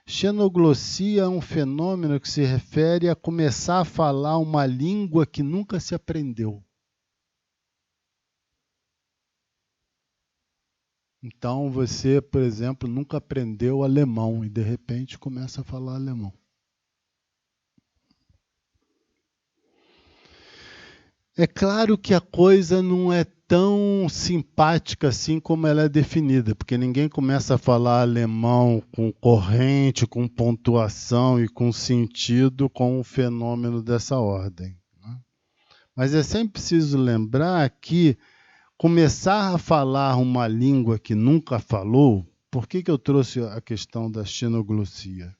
Xenoglossia é um fenômeno que se refere a começar a falar uma língua que nunca se aprendeu. Então você, por exemplo, nunca aprendeu alemão e de repente começa a falar alemão. É claro que a coisa não é tão simpática assim como ela é definida, porque ninguém começa a falar alemão com corrente, com pontuação e com sentido com um fenômeno dessa ordem. Mas é sempre preciso lembrar que começar a falar uma língua que nunca falou, por que eu trouxe a questão da xenoglossia?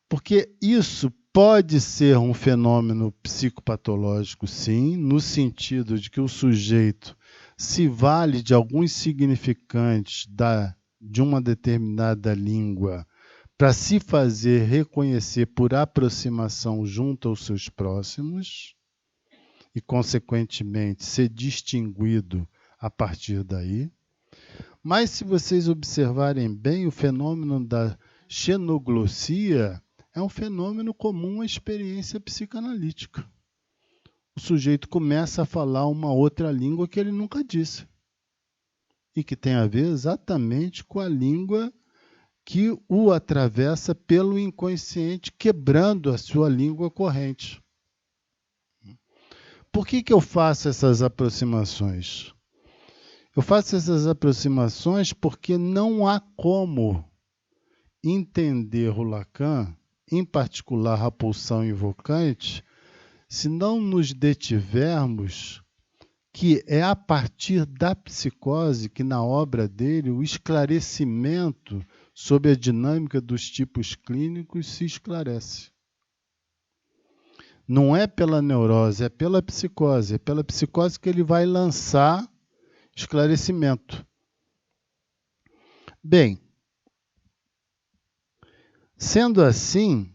Porque isso pode ser um fenômeno psicopatológico, sim, no sentido de que o sujeito se vale de alguns significantes de uma determinada língua para se fazer reconhecer por aproximação junto aos seus próximos e, consequentemente, ser distinguido a partir daí. Mas, se vocês observarem bem, o fenômeno da xenoglossia é um fenômeno comum à experiência psicanalítica. O sujeito começa a falar uma outra língua que ele nunca disse e que tem a ver exatamente com a língua que o atravessa pelo inconsciente, quebrando a sua língua corrente. Por que eu faço essas aproximações? Eu faço essas aproximações porque não há como entender o Lacan, em particular a pulsão invocante, se não nos detivermos que é a partir da psicose que na obra dele o esclarecimento sobre a dinâmica dos tipos clínicos se esclarece. Não é pela neurose, é pela psicose. É pela psicose que ele vai lançar esclarecimento. Bem, sendo assim,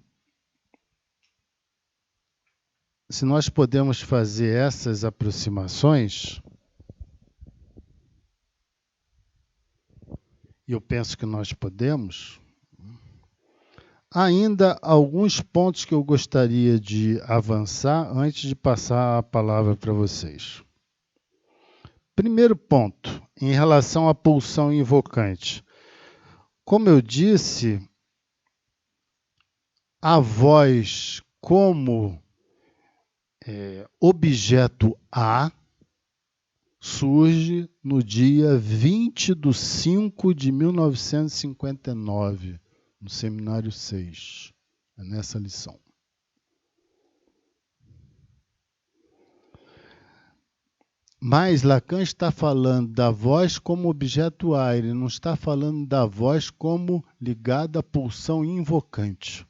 se nós podemos fazer essas aproximações, e eu penso que nós podemos, ainda alguns pontos que eu gostaria de avançar antes de passar a palavra para vocês. Primeiro ponto, em relação à pulsão invocante. Como eu disse, a voz como objeto A surge no dia 20/5/1959, no Seminário 6, nessa lição. Mas Lacan está falando da voz como objeto A, ele não está falando da voz como ligada à pulsão invocante.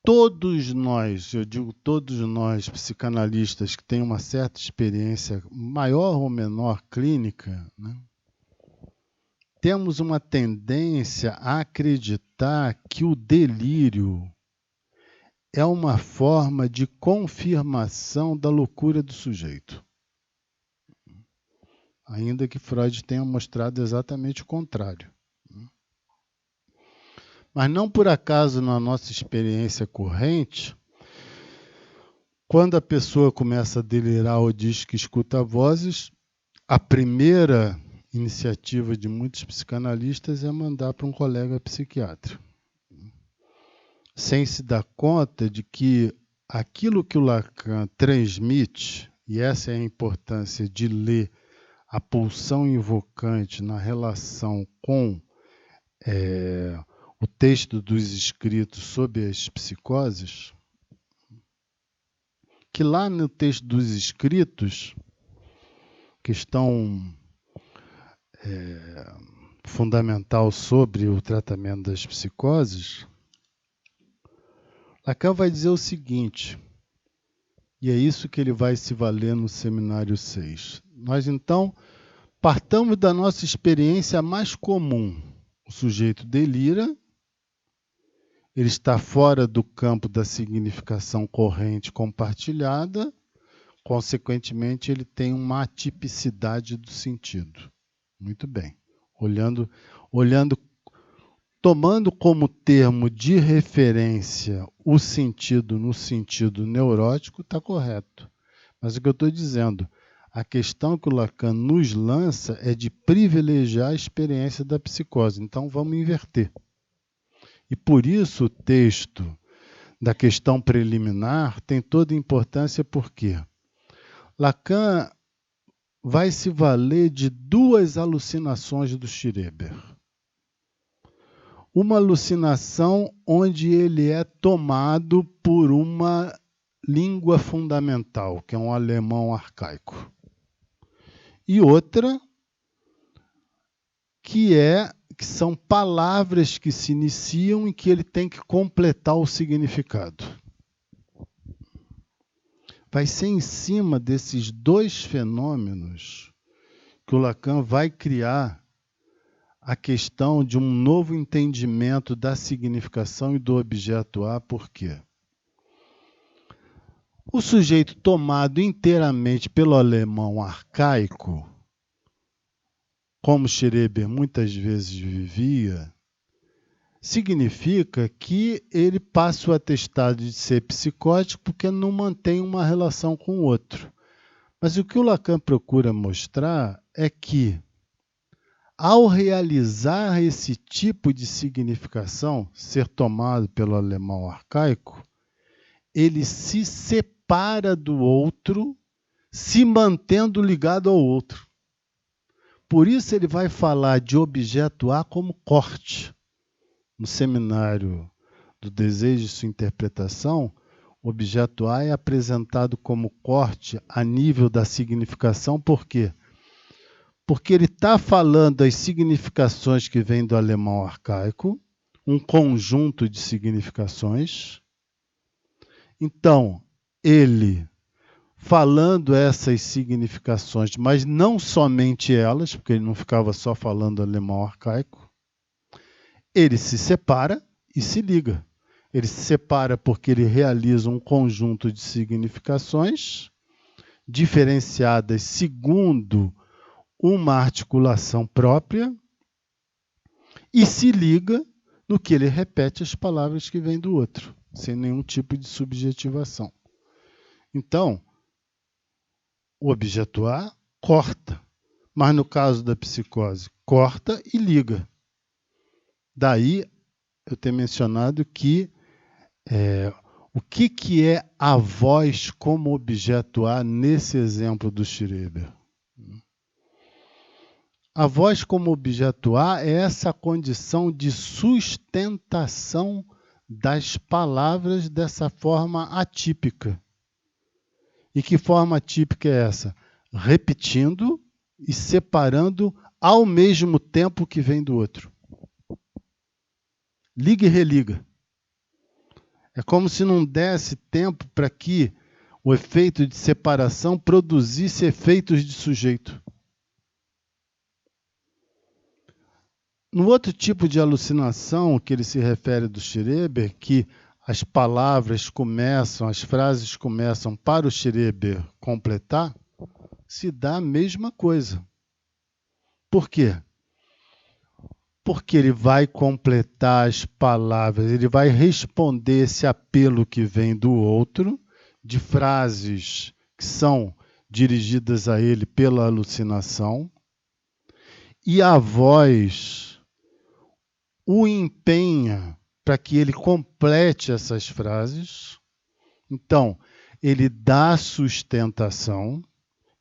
Todos nós, eu digo todos nós, psicanalistas que têm uma certa experiência, maior ou menor clínica, né, temos uma tendência a acreditar que o delírio é uma forma de confirmação da loucura do sujeito. Ainda que Freud tenha mostrado exatamente o contrário. Mas não por acaso, na nossa experiência corrente, quando a pessoa começa a delirar ou diz que escuta vozes, a primeira iniciativa de muitos psicanalistas é mandar para um colega psiquiatra, sem se dar conta de que aquilo que o Lacan transmite, e essa é a importância de ler a pulsão invocante na relação com o texto dos escritos sobre as psicoses, que lá no texto dos escritos, questão fundamental sobre o tratamento das psicoses, Lacan vai dizer o seguinte, e é isso que ele vai se valer no seminário 6. Nós, então, partamos da nossa experiência mais comum. O sujeito delira, ele está fora do campo da significação corrente compartilhada, consequentemente, ele tem uma atipicidade do sentido. Muito bem. Tomando como termo de referência o sentido no sentido neurótico, está correto. Mas o que eu estou dizendo, a questão que o Lacan nos lança é de privilegiar a experiência da psicose. Então, vamos inverter. E por isso o texto da questão preliminar tem toda a importância, porque Lacan vai se valer de duas alucinações do Schreber. Uma alucinação onde ele é tomado por uma língua fundamental, que é um alemão arcaico. E outra que são palavras que se iniciam e que ele tem que completar o significado. Vai ser em cima desses dois fenômenos que o Lacan vai criar a questão de um novo entendimento da significação e do objeto A. Por quê? O sujeito tomado inteiramente pelo alemão arcaico, como Schreber muitas vezes vivia, significa que ele passa o atestado de ser psicótico porque não mantém uma relação com o outro. Mas o que o Lacan procura mostrar é que, ao realizar esse tipo de significação, ser tomado pelo alemão arcaico, ele se separa do outro, se mantendo ligado ao outro. Por isso ele vai falar de objeto A como corte. No seminário do Desejo e sua interpretação, o objeto A é apresentado como corte a nível da significação. Por quê? Porque ele está falando das significações que vêm do alemão arcaico, um conjunto de significações. Então, ele, falando essas significações, mas não somente elas, porque ele não ficava só falando alemão arcaico, ele se separa e se liga. Ele se separa porque ele realiza um conjunto de significações diferenciadas segundo uma articulação própria e se liga no que ele repete as palavras que vêm do outro, sem nenhum tipo de subjetivação. Então, o objeto A corta, mas no caso da psicose, corta e liga. Daí eu ter mencionado que o que é a voz como objeto A nesse exemplo do Schreber? A voz como objeto A é essa condição de sustentação das palavras dessa forma atípica. E que forma atípica é essa? Repetindo e separando ao mesmo tempo que vem do outro. Liga e religa. É como se não desse tempo para que o efeito de separação produzisse efeitos de sujeito. No outro tipo de alucinação que ele se refere do Schreber, que as palavras começam, as frases começam para o Schreber completar, se dá a mesma coisa. Por quê? Porque ele vai completar as palavras, ele vai responder esse apelo que vem do outro, de frases que são dirigidas a ele pela alucinação, e a voz o empenha para que ele complete essas frases. Então, ele dá sustentação,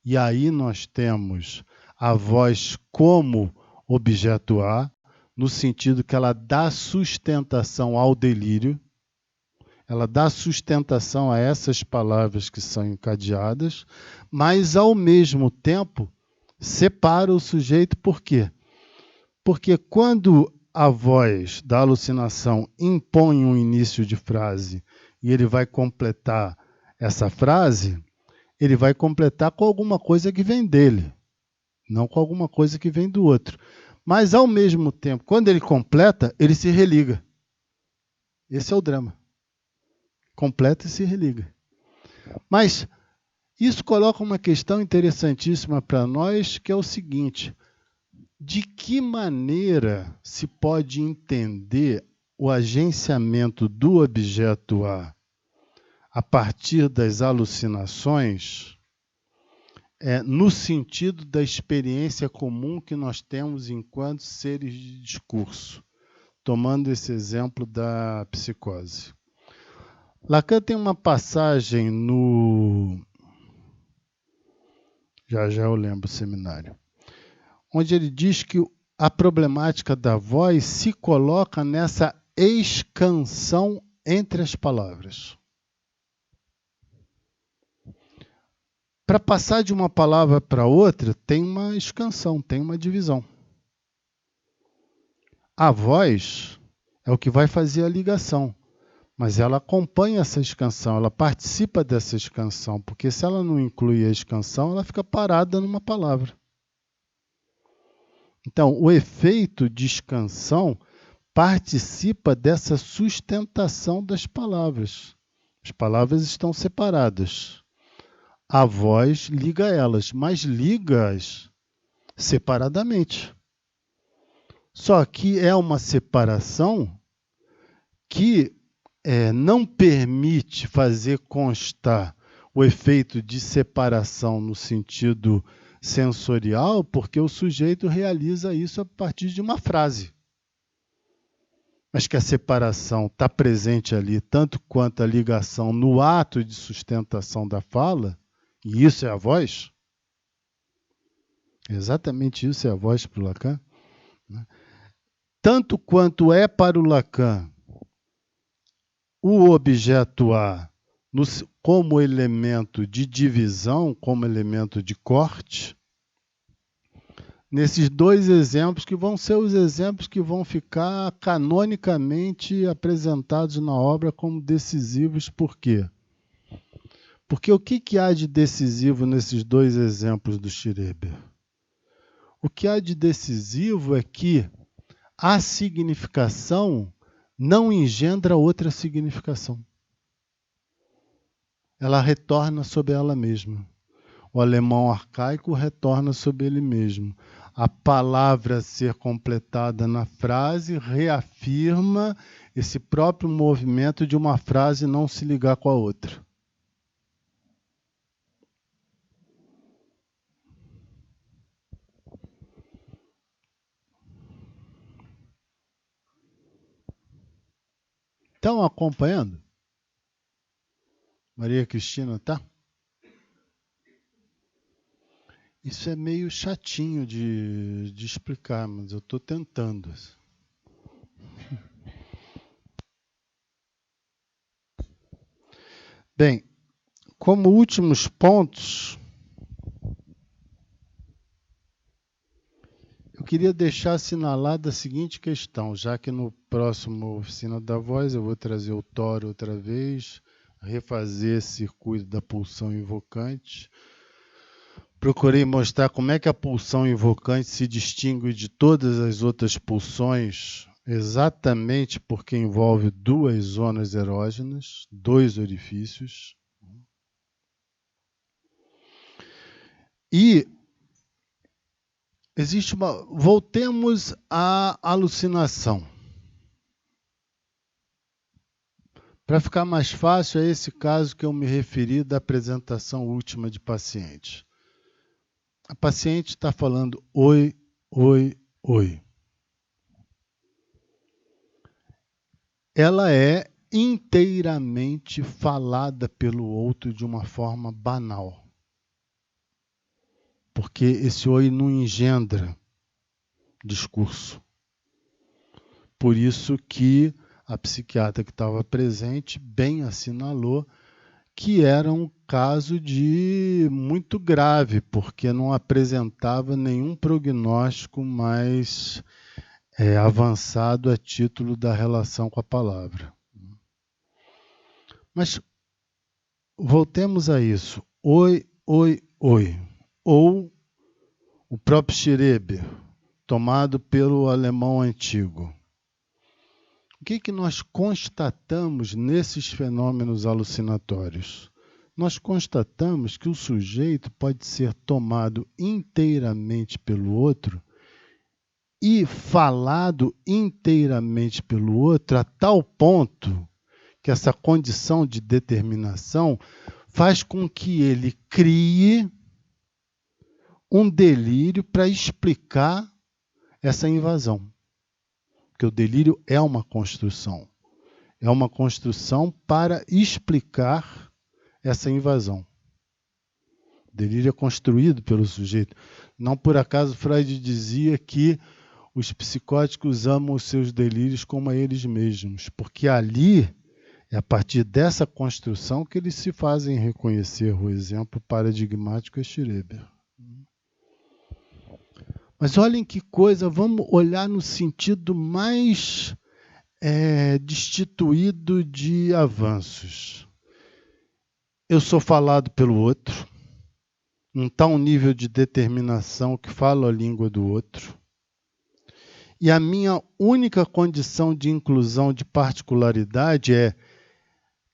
e aí nós temos a voz como objeto A, no sentido que ela dá sustentação ao delírio, ela dá sustentação a essas palavras que são encadeadas, mas, ao mesmo tempo, separa o sujeito. Por quê? Porque quando a voz da alucinação impõe um início de frase e ele vai completar essa frase, ele vai completar com alguma coisa que vem dele, não com alguma coisa que vem do outro. Mas, ao mesmo tempo, quando ele completa, ele se religa. Esse é o drama. Completa e se religa. Mas isso coloca uma questão interessantíssima para nós, que é o seguinte: de que maneira se pode entender o agenciamento do objeto a partir das alucinações, no sentido da experiência comum que nós temos enquanto seres de discurso, tomando esse exemplo da psicose? Lacan tem uma passagem no... Já eu lembro o seminário, onde ele diz que a problemática da voz se coloca nessa escansão entre as palavras. Para passar de uma palavra para outra, tem uma escansão, tem uma divisão. A voz é o que vai fazer a ligação, mas ela acompanha essa escansão, ela participa dessa escansão, porque se ela não inclui a escansão, ela fica parada numa palavra. Então, o efeito de escansão participa dessa sustentação das palavras. As palavras estão separadas. A voz liga elas, mas liga-as separadamente. Só que é uma separação que não permite fazer constar o efeito de separação no sentido sensorial, porque o sujeito realiza isso a partir de uma frase. Mas que a separação está presente ali, tanto quanto a ligação no ato de sustentação da fala, e isso é a voz, exatamente isso é a voz para o Lacan, né? Tanto quanto é para o Lacan o objeto A como elemento de divisão, como elemento de corte, nesses dois exemplos que vão ser os exemplos que vão ficar canonicamente apresentados na obra como decisivos. Por quê? Porque o que há de decisivo nesses dois exemplos do Schreber? O que há de decisivo é que a significação não engendra outra significação. Ela retorna sobre ela mesma. O alemão arcaico retorna sobre ele mesmo. A palavra ser completada na frase reafirma esse próprio movimento de uma frase não se ligar com a outra. Estão acompanhando? Maria Cristina, tá? Isso é meio chatinho de explicar, mas eu estou tentando. Bem, como últimos pontos, eu queria deixar assinalada a seguinte questão, já que no próximo Oficina da Voz eu vou trazer o Toro outra vez, refazer esse circuito da pulsão invocante. Procurei mostrar como é que a pulsão invocante se distingue de todas as outras pulsões, exatamente porque envolve duas zonas erógenas, dois orifícios. E existe uma... Voltemos à alucinação. Para ficar mais fácil, é esse caso que eu me referi da apresentação última de paciente. A paciente está falando oi, oi, oi. Ela é inteiramente falada pelo outro de uma forma banal. porque esse oi não engendra discurso. Por isso que a psiquiatra que estava presente bem assinalou que era um caso de muito grave, porque não apresentava nenhum prognóstico mais avançado a título da relação com a palavra. Mas voltemos a isso. Oi, oi, oi. Ou o próprio Schreber, tomado pelo alemão antigo. O que nós constatamos nesses fenômenos alucinatórios? Nós constatamos que o sujeito pode ser tomado inteiramente pelo outro e falado inteiramente pelo outro a tal ponto que essa condição de determinação faz com que ele crie um delírio para explicar essa invasão. Porque o delírio é uma construção. É uma construção para explicar essa invasão. O delírio é construído pelo sujeito. Não por acaso Freud dizia que os psicóticos amam os seus delírios como a eles mesmos, porque ali é a partir dessa construção que eles se fazem reconhecer. O exemplo paradigmático é Schreber. Mas olhem que coisa, vamos olhar no sentido mais destituído de avanços. Eu sou falado pelo outro, um tal nível de determinação que falo a língua do outro, e a minha única condição de inclusão de particularidade é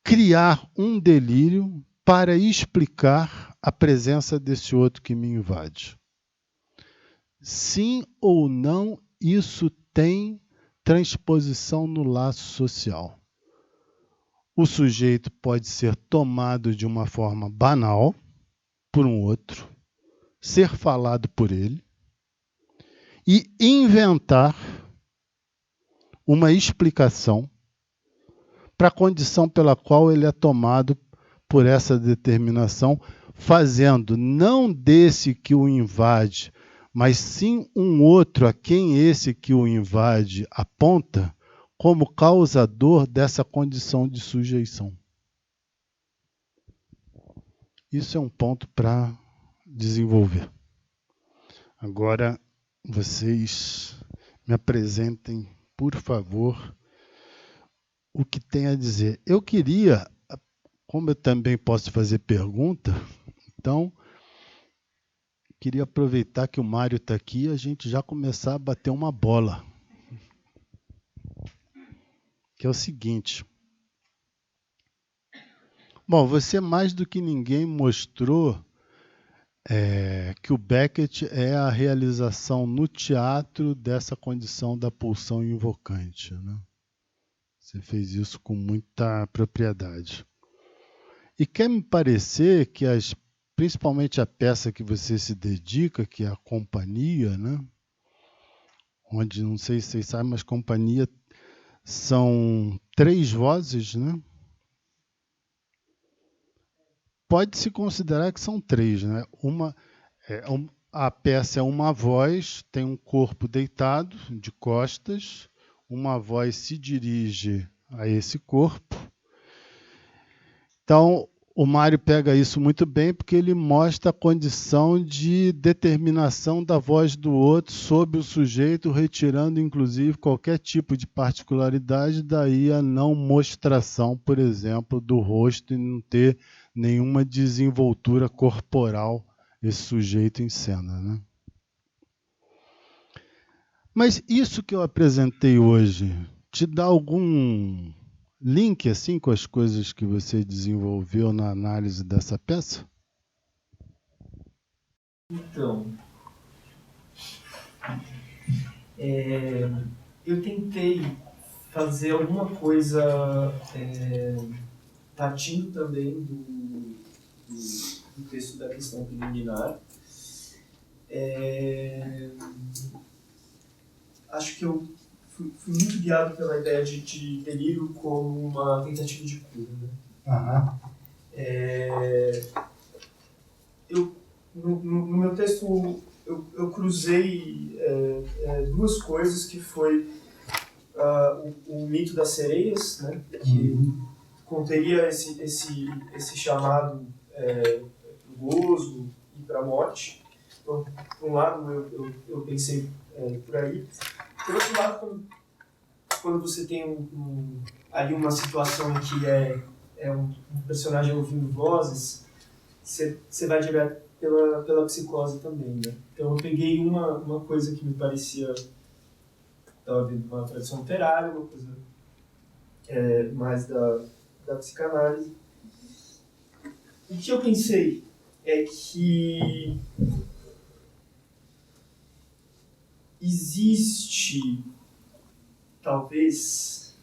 criar um delírio para explicar a presença desse outro que me invade. Sim ou não, isso tem transposição no laço social. O sujeito pode ser tomado de uma forma banal por um outro, ser falado por ele e inventar uma explicação para a condição pela qual ele é tomado por essa determinação, fazendo não desse que o invade, mas sim um outro a quem esse que o invade aponta como causador dessa condição de sujeição. Isso é um ponto para desenvolver. Agora, vocês me apresentem, por favor, o que tem a dizer. Eu queria, como eu também posso fazer pergunta, então queria aproveitar que o Mário está aqui e a gente já começar a bater uma bola. Que é o seguinte. Bom, você mais do que ninguém mostrou que o Beckett é a realização no teatro dessa condição da pulsão invocante, né? Você fez isso com muita propriedade. E quer me parecer que principalmente a peça que você se dedica, que é a Companhia, né? Onde, não sei se vocês sabem, mas Companhia são 3 vozes, né? Pode-se considerar que são 3, né? A peça é uma voz, tem um corpo deitado, de costas, uma voz se dirige a esse corpo. Então, o Mário pega isso muito bem porque ele mostra a condição de determinação da voz do outro sobre o sujeito, retirando, inclusive, qualquer tipo de particularidade, daí a não mostração, por exemplo, do rosto e não ter nenhuma desenvoltura corporal esse sujeito em cena, né? Mas isso que eu apresentei hoje te dá algum link assim com as coisas que você desenvolveu na análise dessa peça? Então, eu tentei fazer alguma coisa partindo também do texto da questão preliminar. Acho que eu fui muito guiado pela ideia de delírio como uma tentativa de cura, né? Uhum. No meu texto eu cruzei duas coisas, que foi o mito das sereias, né? Que conteria esse chamado gozo e para a morte. Então, por um lado, eu pensei por aí. Por outro lado, quando você tem ali uma situação em que um personagem ouvindo vozes, você vai direto pela psicose também, né? Então eu peguei uma coisa que me parecia, estava vendo uma tradição literária, uma coisa mais da psicanálise. O que eu pensei é que existe, talvez,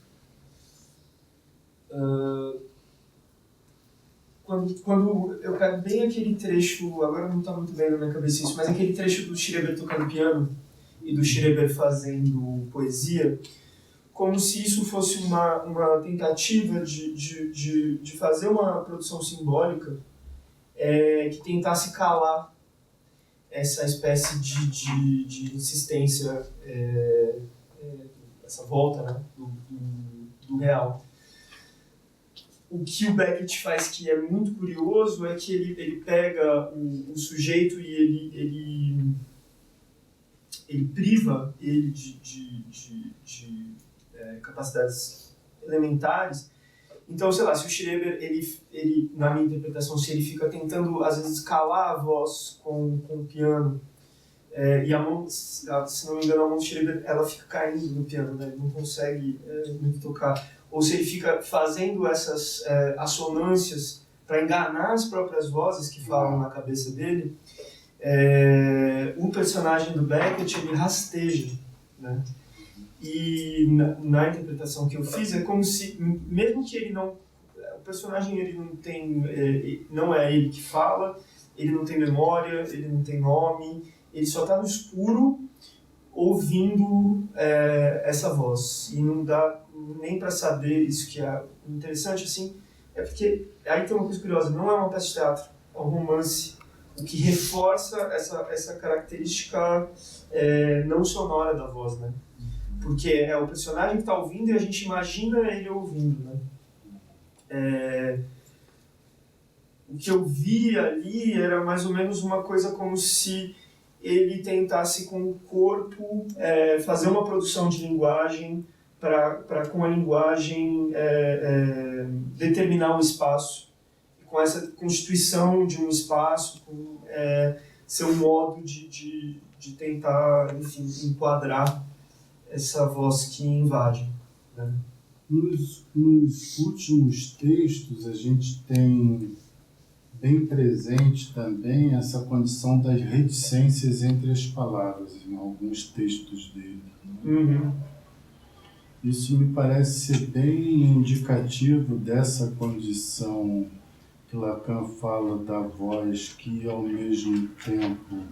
quando eu pego bem aquele trecho, agora não está muito bem na minha cabeça isso, mas aquele trecho do Schreber tocando piano e do Schreber fazendo poesia, como se isso fosse uma tentativa de fazer uma produção simbólica que tentasse calar essa espécie de insistência, essa volta, né, do real. O que o Beckett faz, que é muito curioso, é que ele pega o sujeito e ele priva ele de capacidades elementares. Então, sei lá, se o Schreber, ele, na minha interpretação, se ele fica tentando, às vezes, calar a voz com o piano, e a mão, se não me engano, a mão do Schreber, ela fica caindo no piano, né? Ele não consegue muito tocar. Ou se ele fica fazendo essas assonâncias para enganar as próprias vozes que falam na cabeça dele, o personagem do Beckett, ele rasteja, né? E na interpretação que eu fiz, é como se, mesmo que ele não... O personagem, ele não tem... não é ele que fala, ele não tem memória, ele não tem nome, ele só está no escuro ouvindo essa voz. E não dá nem para saber isso, que é interessante, assim, é porque... Aí tem uma coisa curiosa, não é uma peça de teatro, é um romance, o que reforça essa característica não sonora da voz, né? Porque é o personagem que está ouvindo e a gente imagina ele ouvindo, né? O que eu vi ali era mais ou menos uma coisa como se ele tentasse com o corpo fazer uma produção de linguagem para com a linguagem determinar um espaço, com essa constituição de um espaço, seu modo de tentar, enfim, enquadrar essa voz que invade, né? Nos últimos textos, a gente tem bem presente também essa condição das reticências entre as palavras, em alguns textos dele. Uhum. Isso me parece ser bem indicativo dessa condição que Lacan fala da voz, que ao mesmo tempo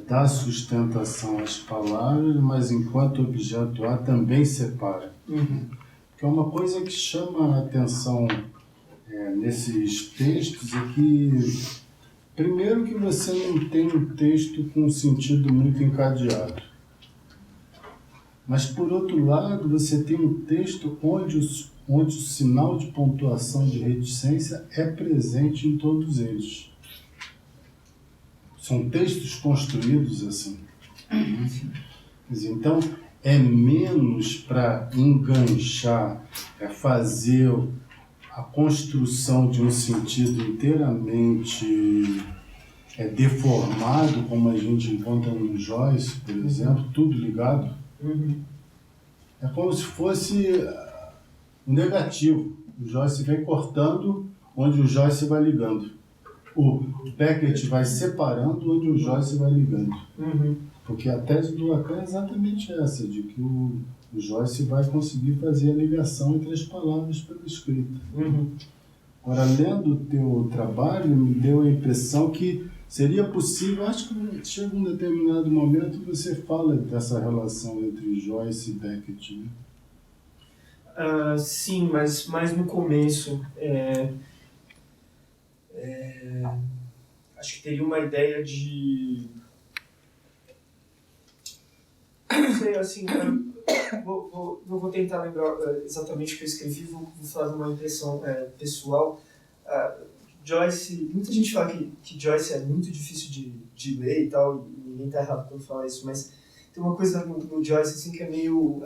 dá sustentação às palavras, mas enquanto objeto A também separa. Uhum. Que é uma coisa que chama a atenção nesses textos, é que, primeiro, que você não tem um texto com um sentido muito encadeado. Mas, por outro lado, você tem um texto onde o sinal de pontuação de reticência é presente em todos eles. São textos construídos assim. Então, é menos para enganchar, fazer a construção de um sentido inteiramente deformado, como a gente encontra no Joyce, por exemplo, tudo ligado. Uhum. É como se fosse o negativo. O Joyce vem cortando onde o Joyce vai ligando. O Beckett vai separando onde o Joyce vai ligando. Uhum. Porque a tese do Lacan é exatamente essa, de que o Joyce vai conseguir fazer a ligação entre as palavras pela escrita. Uhum. Agora, lendo o teu trabalho, me deu a impressão que seria possível, acho que chega um determinado momento que você fala dessa relação entre Joyce e Beckett, né? Sim, mas mais no começo. Acho que teria uma ideia de sei, assim, não vou tentar lembrar exatamente o que eu escrevi, vou falar de uma impressão pessoal. Joyce, muita gente fala que Joyce é muito difícil de ler e tal, e ninguém tá errado quando fala isso, mas tem uma coisa no Joyce, assim, que é meio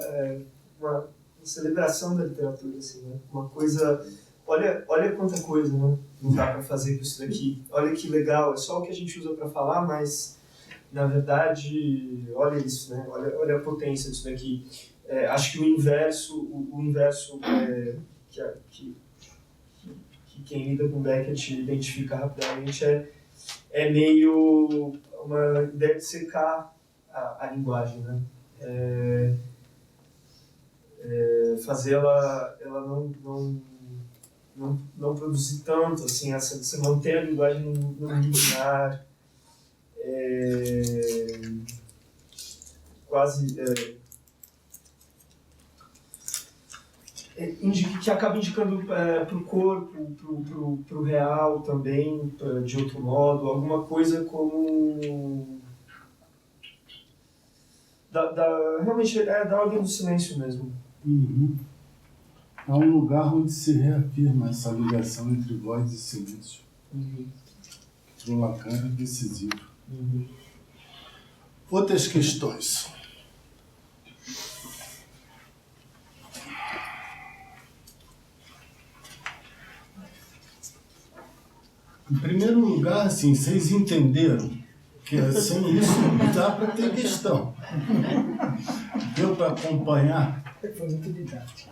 uma celebração da literatura, assim, né? Uma coisa... Olha quanta coisa, né? Não dá para fazer com isso daqui. Olha que legal, é só o que a gente usa para falar, mas na verdade, olha isso, né? Olha a potência disso daqui. Acho que o inverso que quem lida com Beckett identifica rapidamente é meio uma ideia de secar a linguagem, né? Fazer ela não produzir tanto, assim, você manter a linguagem no linear, quase que acaba indicando para o corpo, para o real também, de outro modo, alguma coisa como realmente da ordem do silêncio mesmo. Uhum. É um lugar onde se reafirma essa ligação entre voz e silêncio. Uhum. Para o Lacan é decisivo. Uhum. Outras questões. Em primeiro lugar, assim, vocês entenderam que sem isso não dá para ter questão. Deu para acompanhar? Foi muito didático.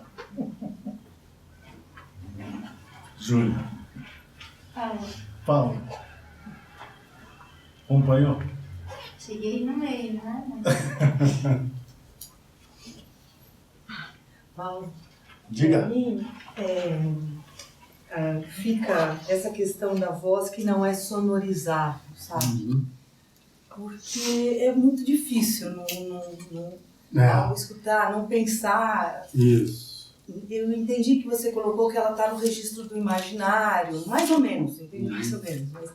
Júlia. Paulo. Acompanhou? Cheguei no meio, né? Paulo, Diga. para mim, fica essa questão da voz que não é sonorizado, sabe? Uhum. Porque é muito difícil ao escutar, não pensar. Isso. Eu entendi que você colocou que ela está no registro do imaginário, mais ou menos, entendi mais ou menos. Mas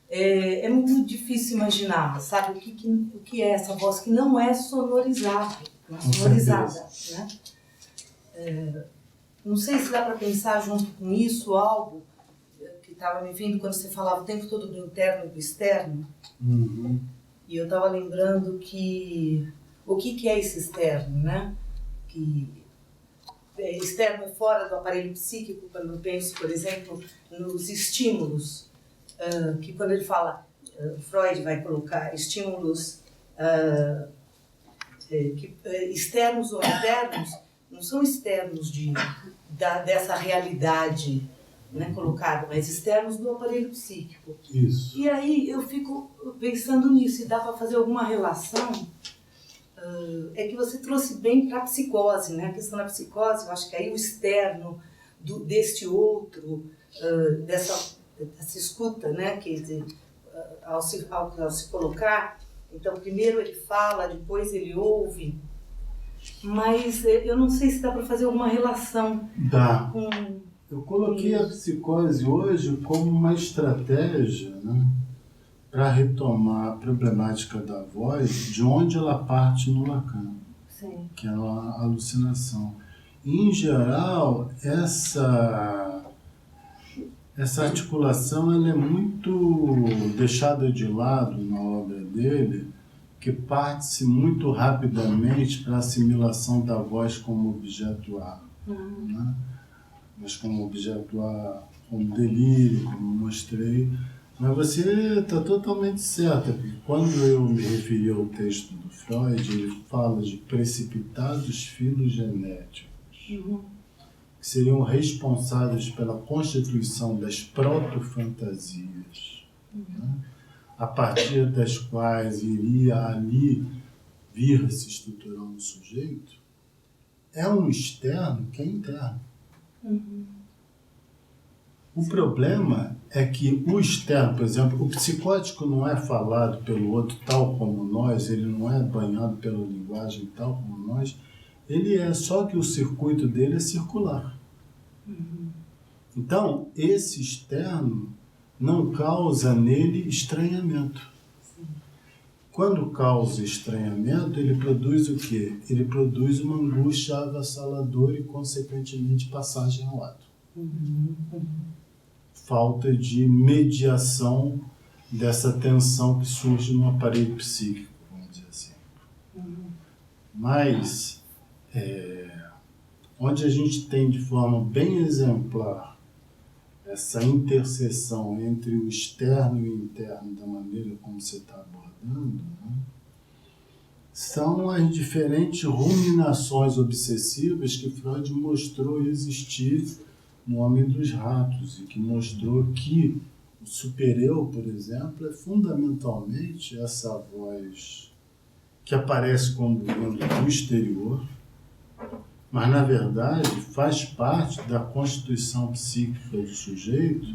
é muito difícil imaginar, sabe, o que é essa voz que não é sonorizada, né? Não sei se dá para pensar junto com isso algo que estava me vindo quando você falava o tempo todo do interno e do externo. Uhum. E eu estava lembrando que o que é esse externo, né? Que externo é fora do aparelho psíquico, quando eu penso, por exemplo, nos estímulos, que quando ele fala, Freud vai colocar estímulos externos ou internos, não são externos dessa realidade, né, colocada, mas externos do aparelho psíquico. Isso. E aí eu fico pensando nisso, e dá para fazer alguma relação. É que você trouxe bem para a psicose, né? A questão da psicose, eu acho que aí o externo deste outro, dessa escuta, né? Quer dizer, ao se colocar, então primeiro ele fala, depois ele ouve, mas eu não sei se dá para fazer alguma relação Dá. com... Eu coloquei a psicose hoje como uma estratégia, né, para retomar a problemática da voz de onde ela parte no Lacan. Sim. Que é a alucinação. E, em geral, essa articulação ela é muito deixada de lado na obra dele, que parte-se muito rapidamente para a assimilação da voz como objeto A, né? Mas como objeto A, como delírio, como mostrei. Mas você está totalmente certa, porque quando eu me referi ao texto do Freud, ele fala de precipitados filogenéticos, que seriam responsáveis pela constituição das protofantasias, né? A partir das quais iria ali vir se estruturar um sujeito. É um externo que é interno. O problema é que o externo, por exemplo, o psicótico não é falado pelo outro tal como nós, ele não é banhado pela linguagem tal como nós, ele é só que o circuito dele é circular. Então, esse externo não causa nele estranhamento. Quando causa estranhamento, ele produz o quê? Ele produz uma angústia avassaladora e, consequentemente, passagem ao ato. Falta de mediação dessa tensão que surge no aparelho psíquico, vamos dizer assim. Mas, onde a gente tem de forma bem exemplar essa interseção entre o externo e o interno da maneira como você está abordando, né, são as diferentes ruminações obsessivas que Freud mostrou existir no Homem dos Ratos e que mostrou que o supereu, por exemplo, é fundamentalmente essa voz que aparece como vindo do exterior, mas, na verdade, faz parte da constituição psíquica do sujeito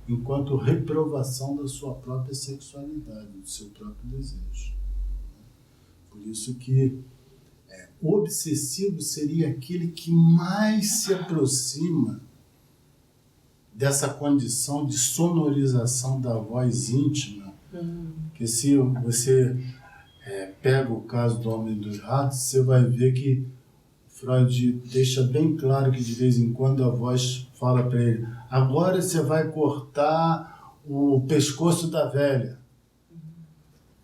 enquanto reprovação da sua própria sexualidade, do seu próprio desejo. Por isso que o obsessivo seria aquele que mais se aproxima dessa condição de sonorização da voz íntima, que se você pega o caso do Homem dos Ratos, você vai ver que Freud deixa bem claro que de vez em quando a voz fala para ele: agora você vai cortar o pescoço da velha,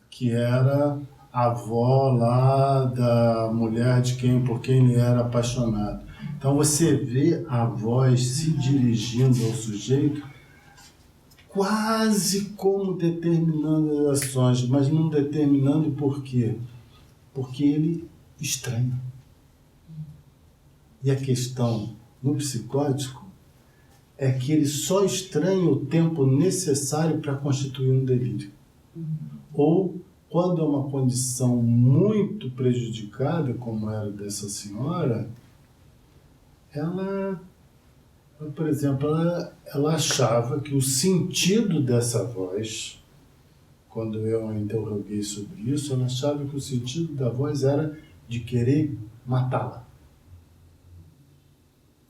que era a avó lá da mulher por quem ele era apaixonado. Então você vê a voz se dirigindo ao sujeito quase como determinando as ações, mas não determinando por quê? Porque ele estranha. E a questão no psicótico é que ele só estranha o tempo necessário para constituir um delírio. Ou, quando é uma condição muito prejudicada, como era dessa senhora, ela, por exemplo, ela achava que o sentido dessa voz, quando eu a interroguei sobre isso, ela achava que o sentido da voz era de querer matá-la,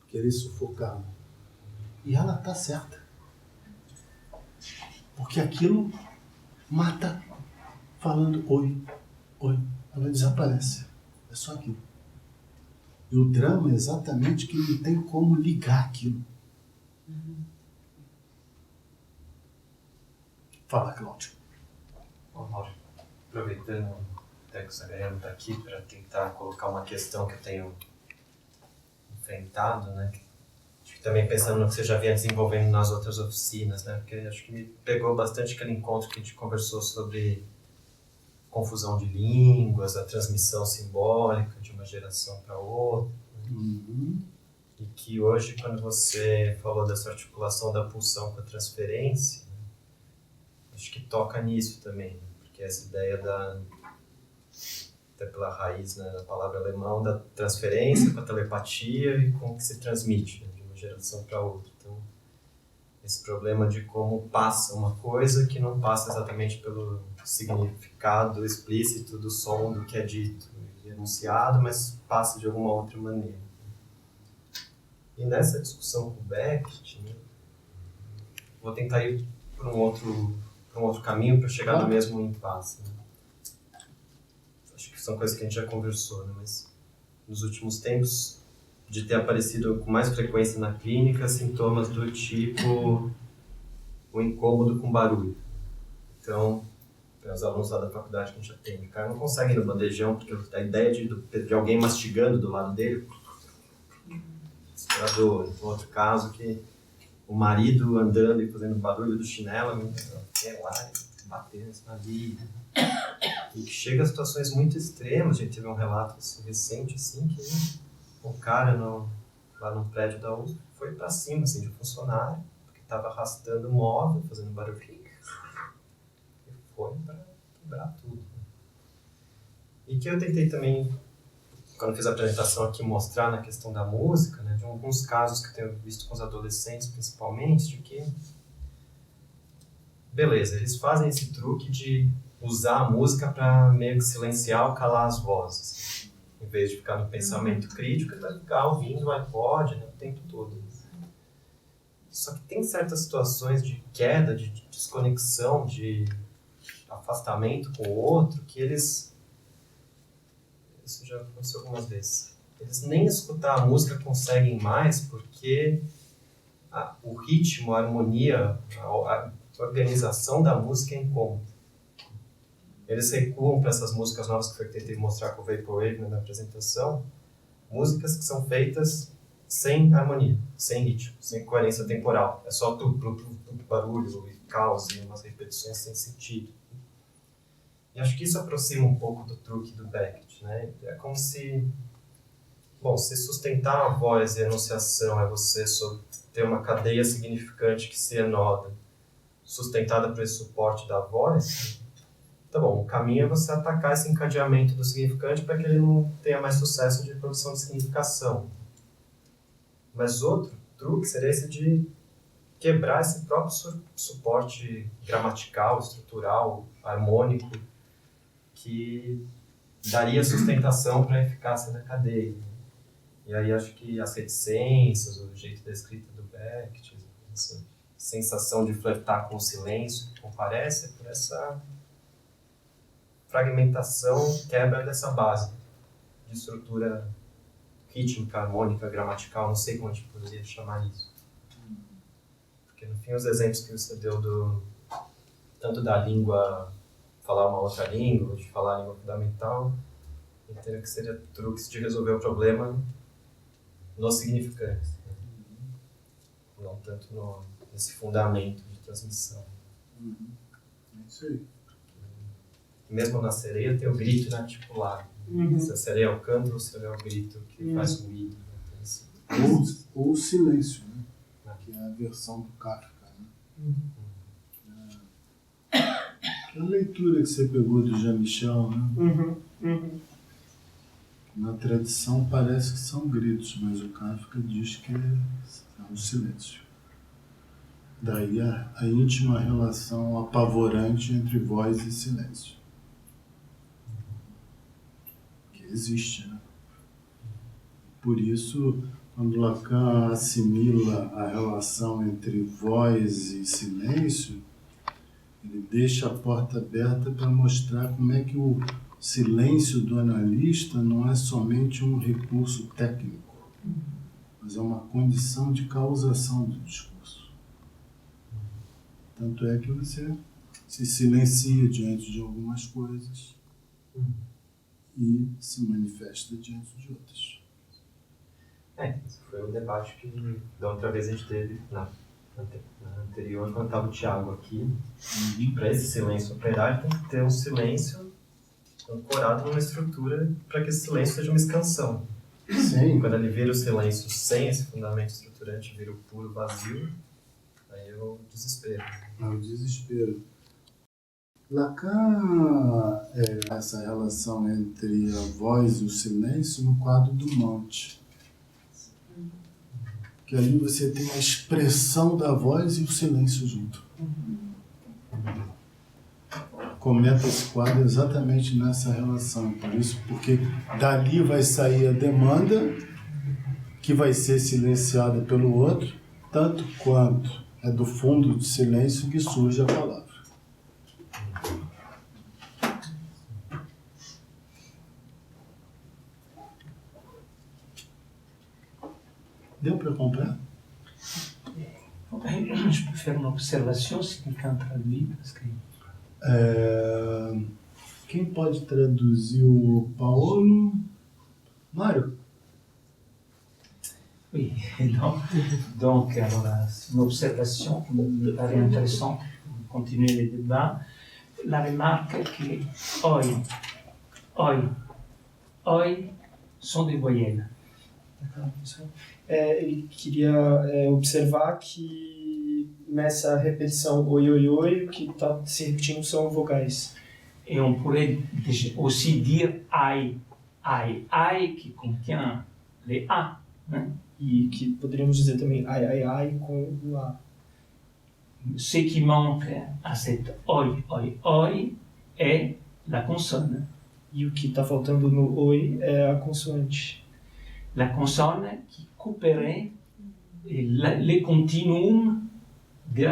querer sufocá-la. E ela está certa. Porque aquilo mata falando oi, oi. Ela desaparece. É só aquilo. E o drama é exatamente que não tem como ligar aquilo. Fala, Cláudio. Bom, Mauro, aproveitando até que o Sagrano está aqui para tentar colocar uma questão que eu tenho enfrentado, né? Acho que também pensando no que você já vinha desenvolvendo nas outras oficinas, né? Porque acho que me pegou bastante aquele encontro que a gente conversou sobre confusão de línguas, a transmissão simbólica de uma geração para outra. E que hoje, quando você falou dessa articulação da pulsão com a transferência, acho que toca nisso também, né? Porque essa ideia até pela raiz, né, da palavra alemã, da transferência com a telepatia e com o que se transmite, né, de uma geração para outra. Então, esse problema de como passa uma coisa que não passa exatamente pelo significado explícito do som do que é dito e enunciado, mas passa de alguma outra maneira. E nessa discussão com o Beckett, né, vou tentar ir por um outro caminho para chegar no mesmo impasse. Né? Acho que são coisas que a gente já conversou, né? Mas nos últimos tempos, de ter aparecido com mais frequência na clínica sintomas do tipo o incômodo com barulho. Então, os alunos lá da faculdade que a gente atende, o cara não consegue ir no bandejão, porque a ideia de alguém mastigando do lado dele, desesperador. Então, outro caso que o marido andando e fazendo barulho do chinelo, quer lá, batendo na vida. E que chega a situações muito extremas. A gente teve um relato recente, assim, que o cara lá no prédio da USP foi pra cima, assim, de um funcionário, porque estava arrastando o móvel, fazendo barulho. E foi pra quebrar tudo. E que eu tentei também, quando fiz a apresentação aqui, mostrar na questão da música, né, de alguns casos que eu tenho visto com os adolescentes, principalmente, de que, beleza, eles fazem esse truque de usar a música para meio que silenciar ou calar as vozes. Em vez de ficar no pensamento crítico, ele vai ficar ouvindo o iPod, né, o tempo todo. Só que tem certas situações de queda, de desconexão, de afastamento com o outro que eles... Isso já aconteceu algumas vezes. Eles nem escutar a música conseguem mais porque o ritmo, a harmonia, a organização da música é incômoda. Eles recuam para essas músicas novas que eu tentei mostrar com o Vaporwave na apresentação, músicas que são feitas sem harmonia, sem ritmo, sem coerência temporal. É só barulho e caos e umas repetições sem sentido. E acho que isso aproxima um pouco do truque do Beckett, né? É como se... Bom, se sustentar a voz e a enunciação é você ter uma cadeia significante que se enoda, sustentada por esse suporte da voz, tá bom, o caminho é você atacar esse encadeamento do significante para que ele não tenha mais sucesso de produção de significação. Mas outro truque seria esse de quebrar esse próprio suporte gramatical, estrutural, harmônico, que daria sustentação para a eficácia da cadeia. E aí acho que as reticências, o jeito da escrita do Beckett, essa sensação de flertar com o silêncio que comparece é por essa fragmentação, quebra dessa base de estrutura rítmica, harmônica, gramatical, não sei como a gente poderia chamar isso. Porque no fim os exemplos que você deu tanto da língua, falar uma outra língua, de falar a língua fundamental, eu entendo que seria truques de resolver o problema no significante, né? Não tanto nesse fundamento de transmissão. É isso aí. Mesmo na sereia tem o grito inarticulado. Se a sereia é o canto, ou se é o grito que faz ruído. Né? Ou o silêncio, né? Que é a versão do Kafka. Né? A leitura que você pegou do Jean-Michel, né? Na tradição parece que são gritos, mas o Kafka diz que é um silêncio. Daí a íntima relação apavorante entre voz e silêncio. Que existe, né? Por isso, quando Lacan assimila a relação entre voz e silêncio, ele deixa a porta aberta para mostrar como é que o silêncio do analista não é somente um recurso técnico, mas é uma condição de causação do discurso. Tanto é que você se silencia diante de algumas coisas e se manifesta diante de outras. Esse foi o debate que da outra vez a gente teve na anterior, quando estava o Thiago aqui. Para esse silêncio operar, tem que ter um silêncio ancorado numa estrutura para que esse silêncio seja uma escansão. Sim. Quando ele vira o silêncio sem esse fundamento estruturante, vira o puro vazio, aí é o desespero. É o desespero. Lacan essa relação entre a voz e o silêncio no quadro do Monte. Que ali você tem a expressão da voz e o silêncio junto. Comenta esse quadro exatamente nessa relação. Por isso, porque dali vai sair a demanda que vai ser silenciada pelo outro, tanto quanto é do fundo do silêncio que surge a palavra. Deu para comprar? Je peux faire une observation si quelqu'un traduit, parce que... Quem pode traduzir o Paulo? Mário? Oui, donc alors, une observation qui me paraît intéressante pour continuer le débat. La remarque est que oi sont des voyelles. Ele queria observar que nessa repetição oi, oi, oi, o que está se repetindo são vogais. Et on pourrait aussi dire ai, qui contient les A. Né? E que poderíamos dizer também ai com o A. Ce qui manque à cette oi est la consonne. E o que está faltando no oi é a consoante. La consonne qui couperait le continuum de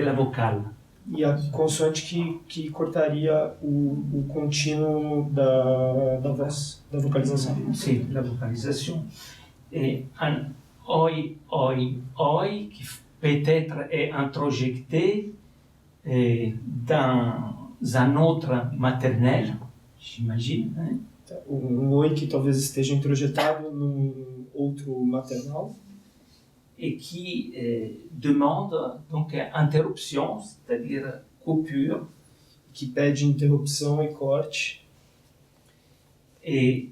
la vocale. E a consoante que cortaria o contínuo da voz, da vocalização. Sim, la vocalisation. Et un oi, oi, oi qui peut-être est introjecté dans un autre maternel, j'imagine. Hein? Oi que talvez esteja introjetado num outro maternal. Et qui demande donc interruption, c'est-à-dire coupure. Que pede interrupção e corte. Et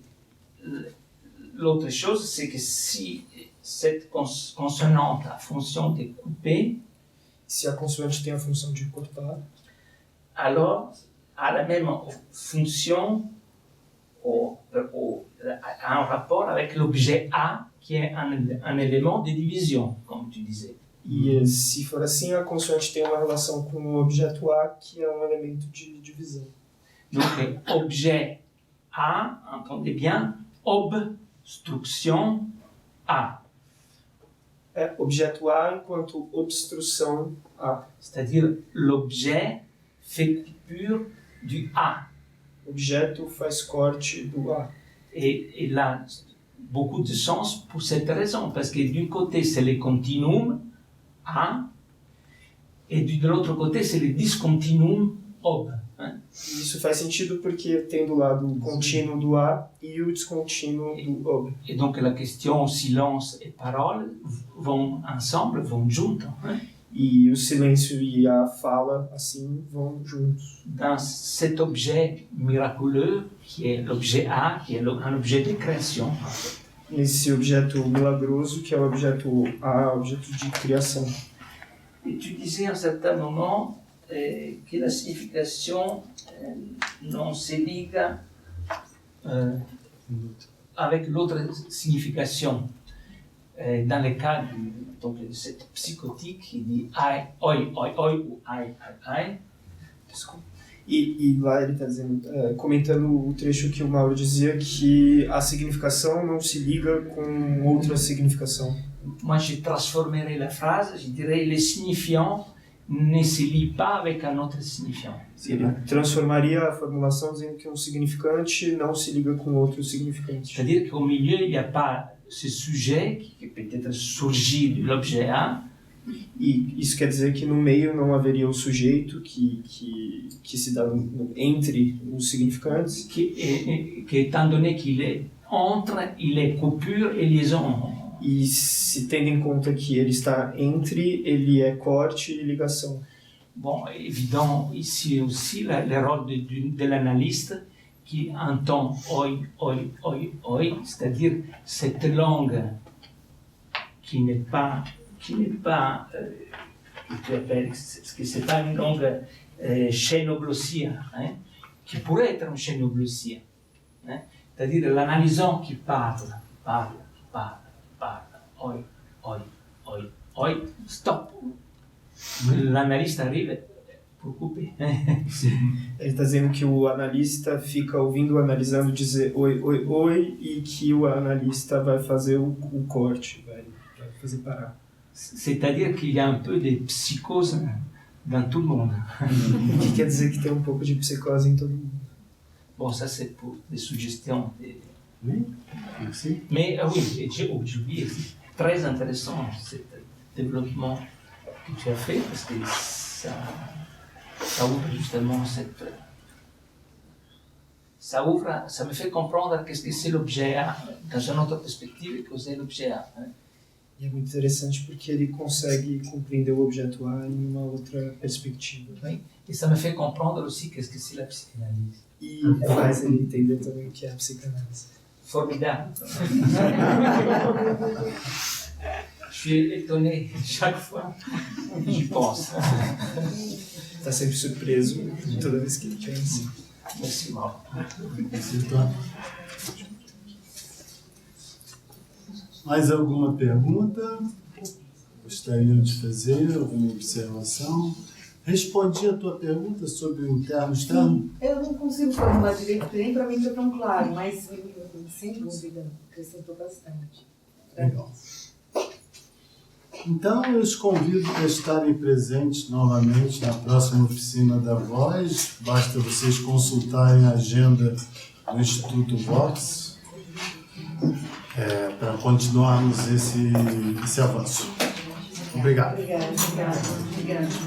l'autre chose, c'est que si cette consonante a fonction de couper, Se a consoante tem a função de cortar, alors a la même fonction a un rapport avec l'objet A, qui est un élément de division, comme tu disais. e se for assim, a consoante tem uma relação com o objeto A, que é um elemento de divisão. Donc, objet A, entendez bien, obstruction A, É objeto A enquanto obstrução A. c'est-à-dire l'objet fait coupure du A. Objeto faz corte do A. Et il a beaucoup de sens pour cette raison, parce que d'un côté c'est le continuum A, et de l'autre côté c'est le discontinuum ob. Hein? E isso faz sentido porque tem do lado o contínuo do A e o descontínuo do ob. Et donc la question silence et parole vont ensemble, vont juntos. Hein? E o silêncio e a fala, assim, vão juntos. Dans cet objet miraculeux qui est l'objet A, qui est un objet de création. Nesse objeto milagroso, que é o objeto A, objeto de criação. Et tu disais à un certain moment que la signification non se liga avec l'autre signification. Dans le cas de cette psychotique qui dit ai, oi, oi, oi ou ai, ai, ai. Desculpa. E lá ele está dizendo, comentando o trecho que o Mauro dizia que a significação não se liga com outra significação. Moi, je transformerai la phrase, je dirais le signifiant ne se lie pas avec un autre signifiant. Ele transformaria a formulação dizendo que um significante não se liga com outro significante. C'est-à-dire qu'au milieu, il n'y a pas ce sujet qui peut-être surgit de l'objet A. E isso quer dizer que no meio não haveria o sujeito que se dá entre os significantes. Que étant donné qu'il est entre, il est coupure et liaison. E se tendo em conta que ele está entre, ele é corte e ligação. Bon, évidemment, ici aussi, le rôle de l'analyste qui entend oi, oi, oi, oi, c'est-à-dire cette langue qui n'est pas que tu appelles, que c'est pas une langue xénoglossia, hein, qui pourrait être une xénoglossia, hein, c'est-à-dire l'analysant qui parle, oi, oi, oi, oi, stop. L'analyste arrive pour couper. Ele está dizendo que o analista fica ouvindo o analisando dizer oi, oi, oi, e que o analista vai fazer o corte, vai fazer parar. C'est-à-dire qu'il y a un peu de psychose dans tout le monde. O que quer dizer que tem um pouco de psicose em todo mundo. Bon, ça c'est pour des suggestions. Oui, merci. Mais oui, j'ai oublié, c'est très intéressant ce développement que tu as fait, parce que ça ouvre justement cette... Ça me fait comprendre qu'est-ce que c'est l'objet A, dans une autre perspective que c'est l'objet A. Hein. E é muito interessante porque ele consegue compreender o objeto A em uma outra perspectiva. Oui. Et ça me fait comprendre aussi qu'est-ce que c'est la psychanalyse. E faz ele entender também o que é a psicanálise. Formidable. Je suis étonné chaque fois que j'y pense. Está sempre surpreso toda vez que ele pensa. Merci, Mauro. Merci, toi. Mais alguma pergunta? Gostariam de fazer alguma observação? Respondi a tua pergunta sobre o interno e externo? Eu não consigo formular direito, porque nem para mim está tão claro, mas sem dúvida, acrescentou bastante. Legal. Então, eu os convido a estarem presentes novamente na próxima oficina da Voz. Basta vocês consultarem a agenda do Instituto Vox para continuarmos esse avanço. Obrigado. Obrigada.